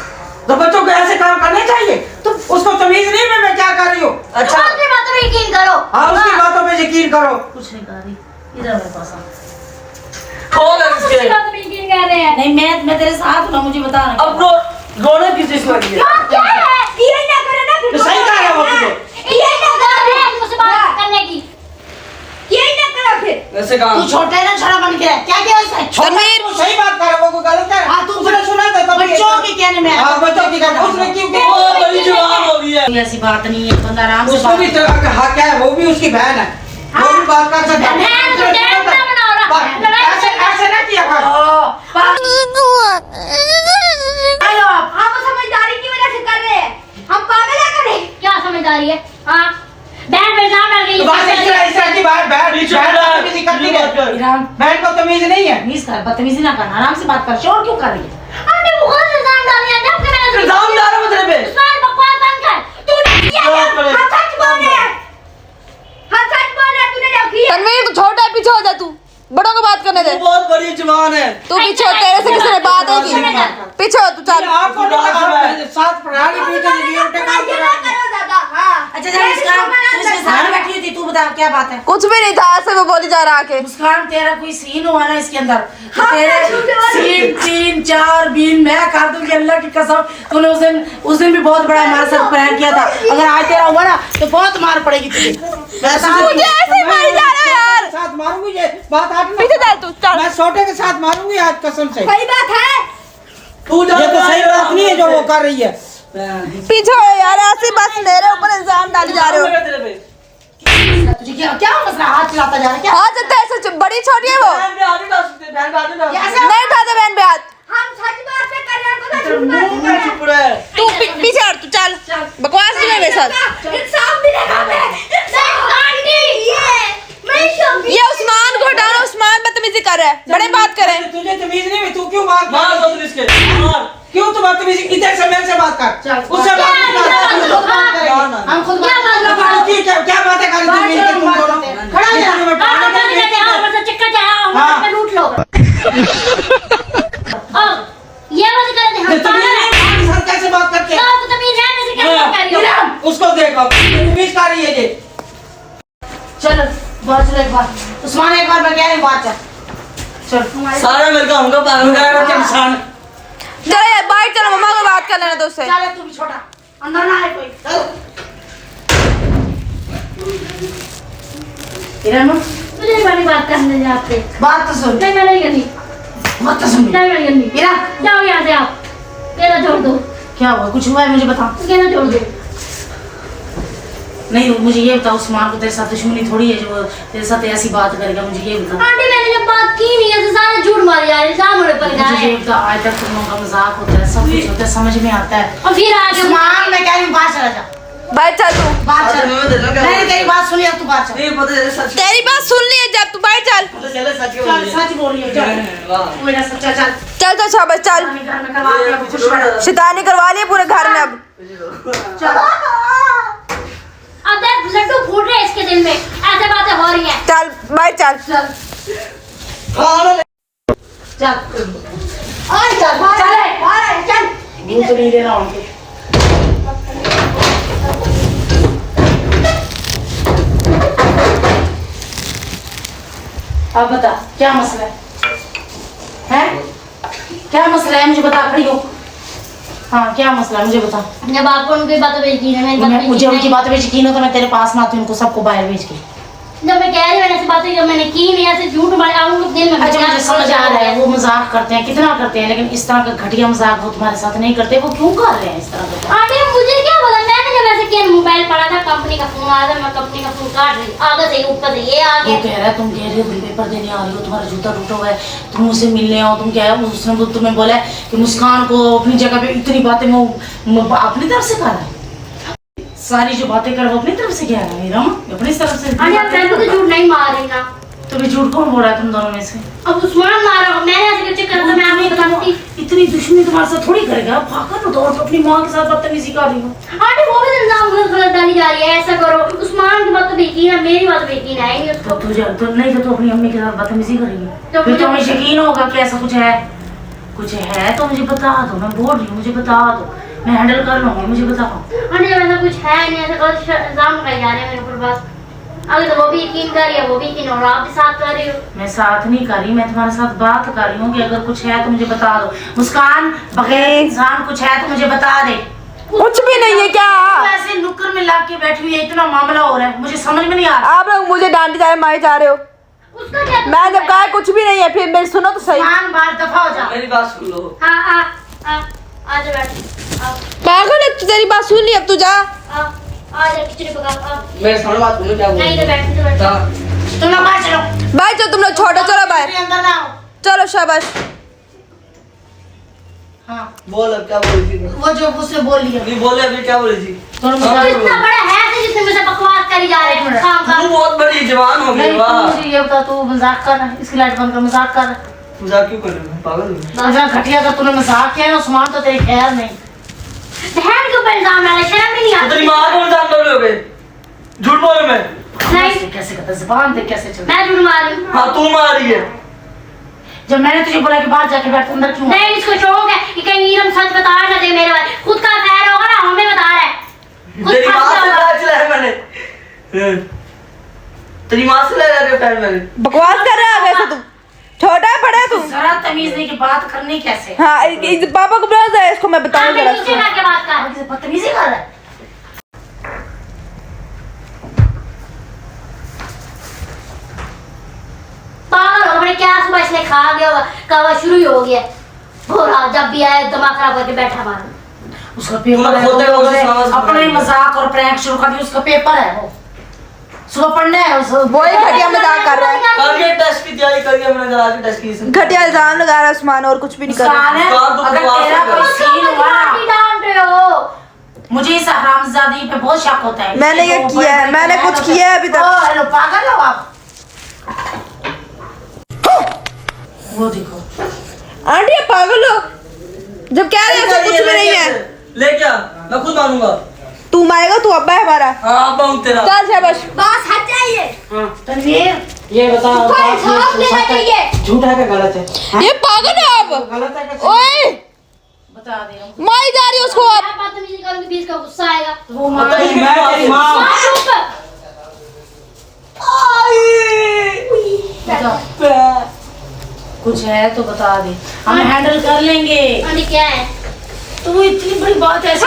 [SPEAKER 7] तो बच्चों को ऐसे काम करने चाहिए। तो उसको तमीज नहीं है मैं क्या कर रही हूँ।
[SPEAKER 1] अच्छा
[SPEAKER 3] उस्मान की बातों में यकीन करो।
[SPEAKER 7] हाँ उसकी बातों पे यकीन करो।
[SPEAKER 6] कुछ नहीं कर रही, इधर मेरे पास आ।
[SPEAKER 1] खोल
[SPEAKER 3] आप
[SPEAKER 1] इसके।
[SPEAKER 3] उसकी बातों में यकीन कर रहे हैं।
[SPEAKER 6] नहीं मैं तेरे साथ हूँ, मुझे बता रहा।
[SPEAKER 1] अब रोने की चीज लगी है।
[SPEAKER 3] क्या क्या है? ये ना करे ना फिर।
[SPEAKER 7] तो सही कह रहा है वो तुझे।
[SPEAKER 3] ये ना करे है मुझसे बात करने की। ये ना करो फिर।
[SPEAKER 1] वैसे काम
[SPEAKER 6] तू छोटे ना छोटा बन के रह। क्या किया उसने?
[SPEAKER 2] तनवीर,
[SPEAKER 7] तू सही बात कर रहा है, वो गलत है।
[SPEAKER 6] हाँ, तू
[SPEAKER 7] उसने सुना था तभी।
[SPEAKER 6] बच्चों के कहने में
[SPEAKER 7] हाँ बच्चों की कहना उसने क्यों किया?
[SPEAKER 1] वो बड़ी जवान हो गई है।
[SPEAKER 6] कोई ऐसी बात नहीं है, बंदा आराम से
[SPEAKER 7] उसको
[SPEAKER 6] बात
[SPEAKER 7] भी हाँ क्या है, वो भी उसकी बहन है। वो भी बात कर सकता है।
[SPEAKER 3] बहन तो डैड ना बना रहा है। लड़ाई
[SPEAKER 7] ऐसे ऐसे ना किया कर।
[SPEAKER 6] हेलो आप।
[SPEAKER 4] आप समझदारी की वजह से कर रहे हैं, हम पागल है करें।
[SPEAKER 3] क्या समझदारी है? हाँ बहन पे इल्जाम डाल गई।
[SPEAKER 7] तो बात इस तरह की बात तमीज़ी करती है।
[SPEAKER 6] इराम,
[SPEAKER 7] बहन को तमीज नहीं है।
[SPEAKER 6] तमीज कर, बदतमीजी ना करना, आराम से बात कर। शोर क्यों कर रही है?
[SPEAKER 3] आपने बहुत इल्जाम डाल दिया जब कि मैंने
[SPEAKER 1] इल्जाम डाल रहा हूँ तेरे पे।
[SPEAKER 3] उस्मान बकवास बंद कर।
[SPEAKER 4] तूने किया क्या? हम सच बोल रहे हैं, हम सच बोल रहे हैं, तूने जब किया।
[SPEAKER 2] तनवीर तू छोटा है, पीछे हो जा, तू बड़ों को बात करने दे।
[SPEAKER 1] तू बहुत बड़ी जवान है।
[SPEAKER 2] तू पीछे हो, तेरे से किसी ने बात होगी। पीछे हो तू, चल।
[SPEAKER 7] आपको तो साथ प्रणाली पीछे ये उल्टे काम कर रहा है।
[SPEAKER 4] करो दादा। हाँ
[SPEAKER 6] अच्छा जब मुस्कान तू इसके साथ बैठी हुई थी, तू बता क्या बात है?
[SPEAKER 2] कुछ भी नहीं था, ऐसे वो बोली जा रहा आके।
[SPEAKER 6] मुस्कान तेरा कोई सीन हुआ ना इसके अंदर, तो
[SPEAKER 4] हाँ,
[SPEAKER 6] तेरे
[SPEAKER 4] मैं झूठे वाली।
[SPEAKER 6] सीन 3 4 बीन मैं कर दूंगी, अल्लाह की कसम। तूने उस दिन भी बहुत बड़ा हमारे साथ प्रैंक किया था। अगर आज तेरा हुआ ना तो बहुत मार पड़ेगी तुझे।
[SPEAKER 2] मुझे ऐसे ही मारी जा रहा है यार।
[SPEAKER 7] साथ मारूंगी ये बात आज
[SPEAKER 2] पीछे चल तू, चल।
[SPEAKER 7] मैं छोटे के साथ मारूंगी आज कसम से।
[SPEAKER 4] सही बात है।
[SPEAKER 1] तू
[SPEAKER 7] ये तो सही बात नहीं है जो वो कर रही है।
[SPEAKER 2] पीछे हो यार, ऐसे बस मेरे ऊपर इल्जाम डाले जा रहे हो।
[SPEAKER 1] तेरे पे।
[SPEAKER 6] तुझे क्या मसला? हाथ चलाता जा रहा है क्या?
[SPEAKER 2] हाँ जब ऐसे बड़ी छोटी है वो,
[SPEAKER 1] बहन पे हाथ नहीं डाल सकते, बहन पे हाथ नहीं डाल सकते।
[SPEAKER 2] नहीं उठाते बहन पे हाथ।
[SPEAKER 4] हम सच बात पे कर रहे हैं, को झूठ बात
[SPEAKER 1] मुंह
[SPEAKER 4] पे
[SPEAKER 1] में चुप रहे।
[SPEAKER 2] तू पीछे हट, तू चल। बकवास नहीं है मेरे साथ।
[SPEAKER 4] इंसाफ मिलेगा हमें।
[SPEAKER 2] ये उस्मान को हटाना, उस्मान बदतमीजी कर रहा है, बड़े बात करें।
[SPEAKER 7] तुझे तमीज नहीं है, तू क्यों बात
[SPEAKER 1] मार
[SPEAKER 7] कर?
[SPEAKER 1] दो तुम इसके। मार।
[SPEAKER 7] क्यों तू बदतमीजी इधर से मेरे से बात कर,
[SPEAKER 6] चल,
[SPEAKER 7] उससे बात नहीं कर।
[SPEAKER 6] हम खुद
[SPEAKER 3] क्या बात
[SPEAKER 6] बात
[SPEAKER 3] कर
[SPEAKER 6] करेंगे।
[SPEAKER 7] क्या बातें कर रही थी तुम दोनों?
[SPEAKER 6] खड़ा हो जा।
[SPEAKER 7] जिसमें मैं
[SPEAKER 3] हाँ,
[SPEAKER 7] पागल
[SPEAKER 3] मैं
[SPEAKER 7] करके
[SPEAKER 3] और बस चिक्का चाहा हूँ,
[SPEAKER 7] हाँ।
[SPEAKER 3] मैं लूट लो। ये मत कर दे, हम
[SPEAKER 7] ये तमीज
[SPEAKER 3] पागल हैं।
[SPEAKER 7] नहीं है, साथ कैसे बात करते
[SPEAKER 3] तो
[SPEAKER 7] हैं?
[SPEAKER 3] आपको तमीज है नहीं, कैसे बात कर रही हो?
[SPEAKER 7] उसको देखो, तमीज कर रही है ये।
[SPEAKER 6] चल बात चलो एक बार। उस्मान एक बार मैं कह रही हूँ बात चल। चल
[SPEAKER 1] सारा मिलकर हमको पागल कर रहा है इंसान।
[SPEAKER 2] चलो यार बाहर चलो, मम्मा को बात कर लेना तो उससे।
[SPEAKER 6] चल तू भी छोटा, अंदर ना आए कोई। इरम
[SPEAKER 3] मुझे नहीं वाली बात करने दे आपसे।
[SPEAKER 6] बात तो सुन।
[SPEAKER 3] नहीं मैं नहीं करनी।
[SPEAKER 6] बात तो सुन।
[SPEAKER 3] नहीं मैं नहीं करनी।
[SPEAKER 6] इरम
[SPEAKER 3] जाओ यहाँ से आप। केला छोड़ दो।
[SPEAKER 6] क्या हुआ, कुछ हुआ है मुझे बता।
[SPEAKER 3] केला छोड़ दो।
[SPEAKER 6] नहीं मुझे ये बता, उस्मान को तेरे साथ दुश्मनी थोड़ी है जो तेरे साथ ऐसी बात करेगा, मुझे ये बता।
[SPEAKER 3] आंटी मैंने जब बात की नहीं है तो सारे झूठ मारे जा रहे हैं, सामने पर जा
[SPEAKER 6] मुझे
[SPEAKER 3] रहे
[SPEAKER 6] ये
[SPEAKER 3] हैं।
[SPEAKER 6] बता, आज तक तुम लोगों का मजाक होता है, सब कुछ होता है, समझ में आता है।
[SPEAKER 3] और फिर आगे
[SPEAKER 6] उस्मान मैं कह रही हूँ बाहर चला जा,
[SPEAKER 2] बाहर चल तू।
[SPEAKER 6] बाहर चल।
[SPEAKER 1] मैं दे दूंगा।
[SPEAKER 6] मैंने तेरी बात सुनी, अब तू बाहर चल।
[SPEAKER 1] नहीं पता चले सच।
[SPEAKER 2] तेरी बात सुन ली है जब, तू बाहर चल।
[SPEAKER 1] पता चले सच क्यों
[SPEAKER 6] चल
[SPEAKER 1] बोल रही है।
[SPEAKER 6] सच बोल रही है, चल
[SPEAKER 1] वाह।
[SPEAKER 6] तू मेरा सच्चा चल।
[SPEAKER 2] चल तो शाबाश चल।
[SPEAKER 6] घर में करवा दिया कुछ बड़ा।
[SPEAKER 2] शैतानी करवा ली है पूरे घर में अब।
[SPEAKER 6] चल
[SPEAKER 3] अब देख लड्डू फूट रहे हैं इसके दिल में, ऐसे बातें हो रही हैं।
[SPEAKER 2] चल बाहर चल।
[SPEAKER 6] चल चल और चल चल भूत नहीं देना उनके। अब बता क्या मसला है? क्या मसला है मुझे बता, खड़ी हो। हाँ क्या मसला है मुझे बता।
[SPEAKER 3] जब आपको उनकी बातों पे यकीन है, मेरी बात पे
[SPEAKER 6] मुझे
[SPEAKER 3] यकीन
[SPEAKER 6] उनकी
[SPEAKER 3] नहीं।
[SPEAKER 6] बातों पे यकीन हो तो मैं तेरे पास ना आती, उनको सबको बाहर भेज के।
[SPEAKER 3] जब मैं कह रही हूँ मैंने ऐसी बातें जब मैंने की नहीं, ऐसे झूठ मारे आप उनको दिल में
[SPEAKER 6] अच्छा मुझे समझ आ रहा है वो मजाक करते हैं, कितना करते हैं, लेकिन इस तरह का घटिया मजाक वो तुम्हारे साथ नहीं करते, वो क्यों कर रहे हैं इस तरह का?
[SPEAKER 3] आंटी मुझे क्या पता, मैंने जब ऐसे किया मोबाइल पड़ा था, कंपनी का फोन आया था, मैं कंपनी का फोन काट रही आगे से ऊपर से ये आ
[SPEAKER 6] वो
[SPEAKER 3] गया।
[SPEAKER 6] कह रहा है तुम कह रही हो बिल पेपर देने आ रही हो, तुम्हारा जूता टूटा हुआ है, तुम मुझसे मिलने आओ, तुम क्या है उसने तुम्हें बोला है कि मुस्कान को अपनी जगह पे इतनी बातें वो अपनी तरफ से कर रहा है, सारी जो बातें कर वो अपनी तरफ से कह रहा है मेरा अपनी तरफ से।
[SPEAKER 3] आंटी आप मैं तो झूठ नहीं मार रही ना।
[SPEAKER 6] तुम्हें झूठ कौन बोल रहा है तुम दोनों में से?
[SPEAKER 3] अब उस्मान मारा होगा, मैंने ऐसे कुछ करा था, मैं आपको बताती।
[SPEAKER 6] इतनी दुश्मनी तुम्हारे साथ थोड़ी करेगा, भागकर दौड़ के अपनी माँ के साथ बदतमीजी कर रही हो।
[SPEAKER 3] आंटी वो भी इल्जाम गलत डाली जा रही है, ऐसा करो उस्मान की बात तो यकीन है, मेरी बात पे यकीन है नहीं उसको।
[SPEAKER 6] तो तुझे तो नहीं तो तू अपनी अम्मी के साथ बदतमीजी करेगी,
[SPEAKER 3] तो
[SPEAKER 6] फिर
[SPEAKER 3] मुझे-
[SPEAKER 6] तुम्हें यकीन होगा कि ऐसा कुछ है तो मुझे बता दो, मैं बोल रही हूँ मुझे बता दो, मैं हैंडल कर लूंगी, मुझे बताओ।
[SPEAKER 3] आंटी जब ऐसा कुछ है नहीं, ऐसा गलत इल्जाम लगाए जा रहे हैं मेरे ऊपर बस। अगर तो वो भी यकीन कर रही है, वो भी यकीन, और आप भी साथ कर रही हो।
[SPEAKER 6] मैं साथ नहीं कर रही, मैं तुम्हारे साथ बात कर रही हूँ कि अगर कुछ है तो मुझे बता दो। मुस्कान बगैर इंसान कुछ है तो मुझे बता दे।
[SPEAKER 2] कुछ भी नहीं है क्या?
[SPEAKER 6] तू ऐसे नुक्कड़ में लाग के बैठी हुई है, इतना मामला हो रहा है, मुझे समझ में नहीं आ रहा।
[SPEAKER 2] आप लोग मुझे डांटे जा रहे, मारे जा रहे हो।
[SPEAKER 3] उसका क्या?
[SPEAKER 2] मैं जब कहा कुछ भी नहीं है, फिर मेरी सुनो तो सही।
[SPEAKER 6] मुस्कान बाहर दफा हो जा।
[SPEAKER 1] मेरी बात सुन लो।
[SPEAKER 3] हाँ आजा बैठ आ
[SPEAKER 2] पागल है तू, तेरी बात सुन ली, अब तू जा।
[SPEAKER 3] आजा खिचड़ी पका आ।
[SPEAKER 1] मेरे सामने बात सुनो क्या बोल
[SPEAKER 3] नहीं
[SPEAKER 1] रही
[SPEAKER 3] तो बैठ
[SPEAKER 1] है।
[SPEAKER 6] तुम लोग बाहर चलो,
[SPEAKER 2] बाहर चलो, तुम लोग छोड़ो, चलो बाहर
[SPEAKER 6] अंदर ना आओ।
[SPEAKER 2] चलो शाबाश।
[SPEAKER 6] हाँ
[SPEAKER 1] बोल अब क्या बोल रही थी?
[SPEAKER 6] वो जो उसने बोल लिया
[SPEAKER 1] नहीं बोले अभी क्या बोल रही थी?
[SPEAKER 6] दोनों
[SPEAKER 3] तो
[SPEAKER 6] मजाक
[SPEAKER 3] इतना बड़ा है कि जिसने मुझे बकवास करी जा रहे हैं काम
[SPEAKER 1] तू
[SPEAKER 3] का।
[SPEAKER 1] बहुत बड़ी जवान हो गई।
[SPEAKER 6] नहीं,
[SPEAKER 1] वाह
[SPEAKER 6] तू मुझे ये बता, तू मजाक कर रहा है, इसकी लाइट बंद कर, मजाक कर रहा है।
[SPEAKER 1] मजाक क्यों कर रही है? पागल हो?
[SPEAKER 6] इतना घटिया का तूने मजाक किया ना, उस्मान तो तेरी खैर नहीं।
[SPEAKER 3] बहन के ऊपर इल्जाम डाला, शर्म भी नहीं
[SPEAKER 1] तो तेरी माँ को
[SPEAKER 3] आती।
[SPEAKER 1] इल्जाम डाल रहे हो बे? झूठ बोले मैं?
[SPEAKER 3] नहीं
[SPEAKER 6] कैसे करता, जुबान देख कैसे चलता।
[SPEAKER 3] मैं झूठ मार रही हूँ।
[SPEAKER 1] हाँ तू मार रही है।
[SPEAKER 6] जब मैंने तुझे बोला कि बाहर जाके बैठ, अंदर क्यों?
[SPEAKER 3] नहीं इसको शौक है कि कहीं नीलम सच बता ना दे मेरे बारे, खुद का खैर होगा ना, हमें बता रहा है खुद
[SPEAKER 1] तेरी माँ
[SPEAKER 3] फंस
[SPEAKER 1] से
[SPEAKER 3] जाओगा।
[SPEAKER 1] पता चला है मैंने। तेरी माँ से ले रहे पैर मैंने।
[SPEAKER 2] बकवास कर रहा है वैसे तू, छोटा है बड़ा है तू।
[SPEAKER 6] जरा तमीज नहीं कि बात करनी कैसे।
[SPEAKER 2] हाँ पापा को बुला दे, इसको मैं
[SPEAKER 3] हाँ,
[SPEAKER 2] बताऊँ
[SPEAKER 3] मैं
[SPEAKER 2] जरा
[SPEAKER 3] नीचे करके बात कर।
[SPEAKER 6] किसी बदतमीजी कर रहा है।
[SPEAKER 3] पागल हो, मैंने क्या सुबह इसने खा गया होगा, कवा शुरू ही हो गया भोरा, जब भी आए दिमाग खराब करके बैठा मार।
[SPEAKER 6] उसका पेपर है,
[SPEAKER 1] खोते
[SPEAKER 6] वो
[SPEAKER 1] खोते
[SPEAKER 6] बोले,
[SPEAKER 1] समझ
[SPEAKER 6] अपने ही मजाक और प्रैंक शुरू कर दिया, उसका पेपर है, वो सुबह पढ़ना है उस
[SPEAKER 2] वही घटिया मजाक कर रहा है,
[SPEAKER 1] कल के टेस्ट की तैयारी करी हमने, कल के टेस्ट की।
[SPEAKER 2] घटिया इल्जाम लगा रहा है उस्मान, और कुछ भी नहीं कर रहा।
[SPEAKER 6] मुस्कान है,
[SPEAKER 1] मुस्कान तो
[SPEAKER 6] अगर
[SPEAKER 1] बकवास
[SPEAKER 6] तेरा
[SPEAKER 1] है।
[SPEAKER 6] कोई सीन हुआ
[SPEAKER 3] क्यों
[SPEAKER 6] ना,
[SPEAKER 3] डांट रहे हो?
[SPEAKER 6] मुझे इस हरामजादी पे बहुत शक होता है।
[SPEAKER 2] मैंने ये
[SPEAKER 6] इसके
[SPEAKER 2] किया है,
[SPEAKER 6] ऊपर
[SPEAKER 2] मैंने कुछ
[SPEAKER 6] होता
[SPEAKER 2] किया है अभी तक।
[SPEAKER 6] ओ, हेलो पागल हो आप? वो देखो,
[SPEAKER 2] आंटी आप पागल हो, जब कह रहे हो कुछ भी नहीं है।
[SPEAKER 1] ले क्या? मैं खुद मारूंगा।
[SPEAKER 2] तू मारेगा, तू अब्बा है हमारा।
[SPEAKER 1] हाँ अब्बा हूँ तेरा।
[SPEAKER 2] चल शाबाश।
[SPEAKER 4] बस हट जाइए।
[SPEAKER 6] तनवीर
[SPEAKER 7] ये बता
[SPEAKER 4] उसको इंसाफ लेना चाहिए।
[SPEAKER 7] झूठा है क्या गलत है?
[SPEAKER 2] ये पागल है आप।
[SPEAKER 7] गलत है क्या?
[SPEAKER 2] ओए
[SPEAKER 6] बता दे,
[SPEAKER 2] मारी जा रही है उसको आप।
[SPEAKER 3] क्या बदतमीजी करूंगी, बीच का गुस्सा आएगा।
[SPEAKER 6] वो माँ
[SPEAKER 1] बताइए।
[SPEAKER 7] मैं तेरी माँ हूँ।
[SPEAKER 3] मार चुप।
[SPEAKER 6] बता। कुछ है तो बता दे, हम हैंडल कर लेंगे।
[SPEAKER 3] आंटी क्या है?
[SPEAKER 6] तू इतनी बड़ी बात ऐसे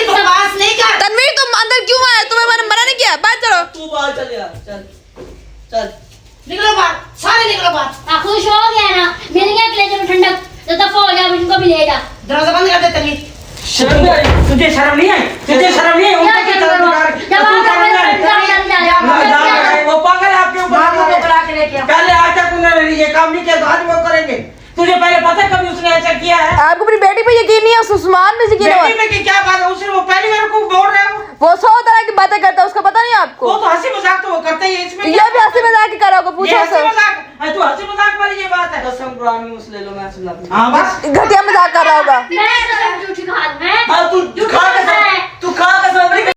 [SPEAKER 2] बकवास नहीं कर। तनवीर तुम अंदर क्यों आए? तुम्हें मैंने मना नहीं किया। बात करो।
[SPEAKER 1] तू बाहर चल यार, चल चल
[SPEAKER 6] निकलो बाहर, सारे निकलो बाहर।
[SPEAKER 3] खुश हो गया ना, मिल गया कलेजे में ठंडक, तो दफा हो जा, इनको भी ले जा।
[SPEAKER 6] दरवाजा बंद कर दे तनवीर।
[SPEAKER 1] शर्म नहीं आई?
[SPEAKER 7] तुझे शर्म नहीं आई? तुझे शर्म नहीं आई? उनका क्या चल रहा है? वो पागल है आपके ऊपर।
[SPEAKER 6] मामू को बुला के लेके आओ।
[SPEAKER 7] पहले आज तक उन्होंने ये काम नहीं किया, तो आज वो करेंगे। तुझे पहले पता है कभी उसने ऐसा किया है?
[SPEAKER 2] आपको अपनी बेटी पे यकीन नहीं है, उस उस्मान में यकीन है।
[SPEAKER 7] बेटी में की क्या बात है? उसने वो पहली बार को बोल रहा है
[SPEAKER 2] वो 100 तरह की बातें करता है, उसका पता नहीं आपको?
[SPEAKER 7] वो तो हंसी मजाक तो वो करते ही है, इसमें
[SPEAKER 2] ये भी हंसी मजाक ही करोगे,
[SPEAKER 7] ये
[SPEAKER 2] पूछो
[SPEAKER 7] हंसी
[SPEAKER 2] उससे।
[SPEAKER 7] मजाक है, तू हंसी मजाक वाली ये बात है।
[SPEAKER 1] कसम कुरान में ले लो, मैं समझा दूंगा।
[SPEAKER 7] हाँ बस
[SPEAKER 2] घटिया मजाक कर रहा होगा।
[SPEAKER 3] मैं कसम झूठी खा मैं
[SPEAKER 1] हाँ तू खा कसम, तू खा कसम।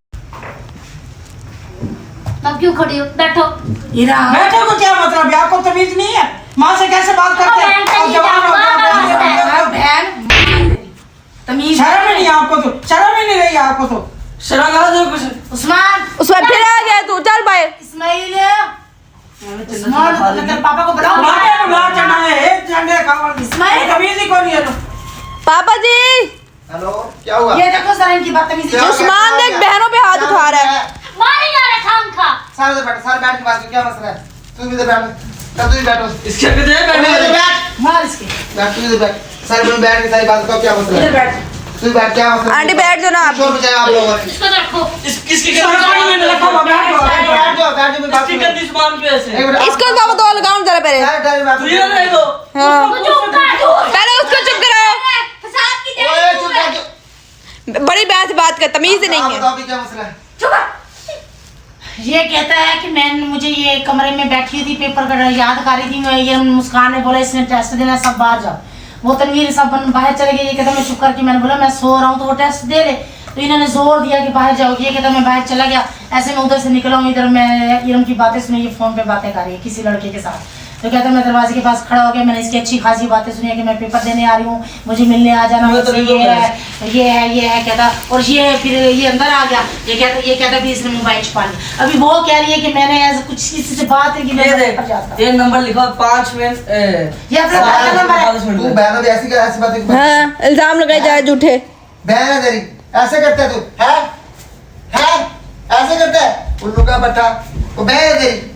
[SPEAKER 3] अब क्यों खड़ी हो? बैठो।
[SPEAKER 7] बैठे को क्या मतलब है? आपको तमीज नहीं है? माँ से कैसे बात करते हैं?
[SPEAKER 3] बहन
[SPEAKER 7] और जवान हो गया,
[SPEAKER 6] बहन तमीज
[SPEAKER 7] शर्म ही नहीं है आपको? तो शर्म ही नहीं रही है आपको? तो
[SPEAKER 1] शर्म आ जाओ कुछ।
[SPEAKER 6] उस्मान,
[SPEAKER 2] उसमें फिर आ गया तू, चल बाहर।
[SPEAKER 6] इस्माइल, उस्मान तेरे पापा को बुलाओ।
[SPEAKER 7] मारे में मार चढ़ा है, एक झंडे खावा।
[SPEAKER 6] इस्माइल,
[SPEAKER 7] तमीज ही कोई नहीं है। तो
[SPEAKER 2] पापा जी,
[SPEAKER 8] हेलो, क्या हुआ?
[SPEAKER 6] ये देखो सर इनकी बदतमीजी।
[SPEAKER 8] क्या?
[SPEAKER 2] उस्मान देख बहनों पे हाथ उठा रहा है।
[SPEAKER 3] मारे जा रहा खाम खा।
[SPEAKER 8] सारे इधर बैठो, सारे बैठ के बात करो, क्या मसला है? तू भी इधर बैठ, तू भी बैठो,
[SPEAKER 1] इसके कितने
[SPEAKER 8] तू भी इधर बैठ,
[SPEAKER 6] मार इसके।
[SPEAKER 8] बैठ, तू इधर बैठ, सारे लोग बैठ के सारी बात करो, क्या मसला
[SPEAKER 6] इधर
[SPEAKER 8] है?
[SPEAKER 6] बैठ।
[SPEAKER 8] तू भी बैठ, क्या मसला है?
[SPEAKER 2] आंटी बैठ जाओ ना आप।
[SPEAKER 8] शोर मचाया आप लोगों ने।
[SPEAKER 3] इसको रखो।
[SPEAKER 1] इसकी
[SPEAKER 7] मैंने रखा हुआ, बैठ जाओ,
[SPEAKER 8] बैठ जाओ, बैठ जाओ, मैं बात
[SPEAKER 1] इसकी
[SPEAKER 8] करूं।
[SPEAKER 1] गंदी जुबान पे ऐसे।
[SPEAKER 8] एक मिनट,
[SPEAKER 2] इसको बाबा दो लगाओ जरा पहले।
[SPEAKER 8] सारे टाइम बात
[SPEAKER 1] तू ये
[SPEAKER 8] करो।
[SPEAKER 1] रह दो।
[SPEAKER 2] हाँ,
[SPEAKER 3] चुप कर।
[SPEAKER 2] पहले उसको चुप कराओ।
[SPEAKER 3] फसाद की
[SPEAKER 8] ओए, चुप कर जो।
[SPEAKER 2] बड़ी बहन से बात कर, तमीज नहीं
[SPEAKER 8] आप
[SPEAKER 2] है।
[SPEAKER 8] बताओ भी क्या मसला है?
[SPEAKER 6] ये कहता है कि मैं मुझे ये कमरे में बैठी थी, पेपर कर याद कर रही थी मैं, ये मुस्कान ने बोला इसने टेस्ट देना, सब बाहर जाओ। वो तनवीर सब बाहर चले गए, ये कहता मैं चुप करके, मैंने बोला मैं सो रहा हूँ तो वो टेस्ट दे ले, तो इन्होंने जोर दिया कि बाहर जाओ। ये कहता मैं बाहर चला गया, ऐसे मैं उधर से निकला हूँ, इधर मैं इरम की बातें सुनी, ये फोन पे बातें कर रही है किसी लड़के के साथ। तो कहता मैं दरवाजे के पास खड़ा हो गया, मैंने इसकी अच्छी खासी बातें सुनी है कि मैं पेपर देने आ रही हूँ, मुझे मिलने आ जाना, मुझसे ये है कहता। और ये फिर ये अंदर आ गया, ये कहता फिर इसने मोबाइल छुपा लिया। अभी वो कह रही है कि मैंने ऐसा कुछ किसी से बात है कि मैं पेपर जाता।
[SPEAKER 1] ये नंबर लिखा 5 मिनट।
[SPEAKER 6] ये अपना पहला नंबर है।
[SPEAKER 8] तू बहनों भी ऐसी बातें
[SPEAKER 2] हाँ, इल्जाम लगाए जा रहे झूठे।
[SPEAKER 8] बहन है तेरी, ऐसे करता है तू? है ऐसे करता है? उल्लू का बट्टा, वो बहन है तेरी।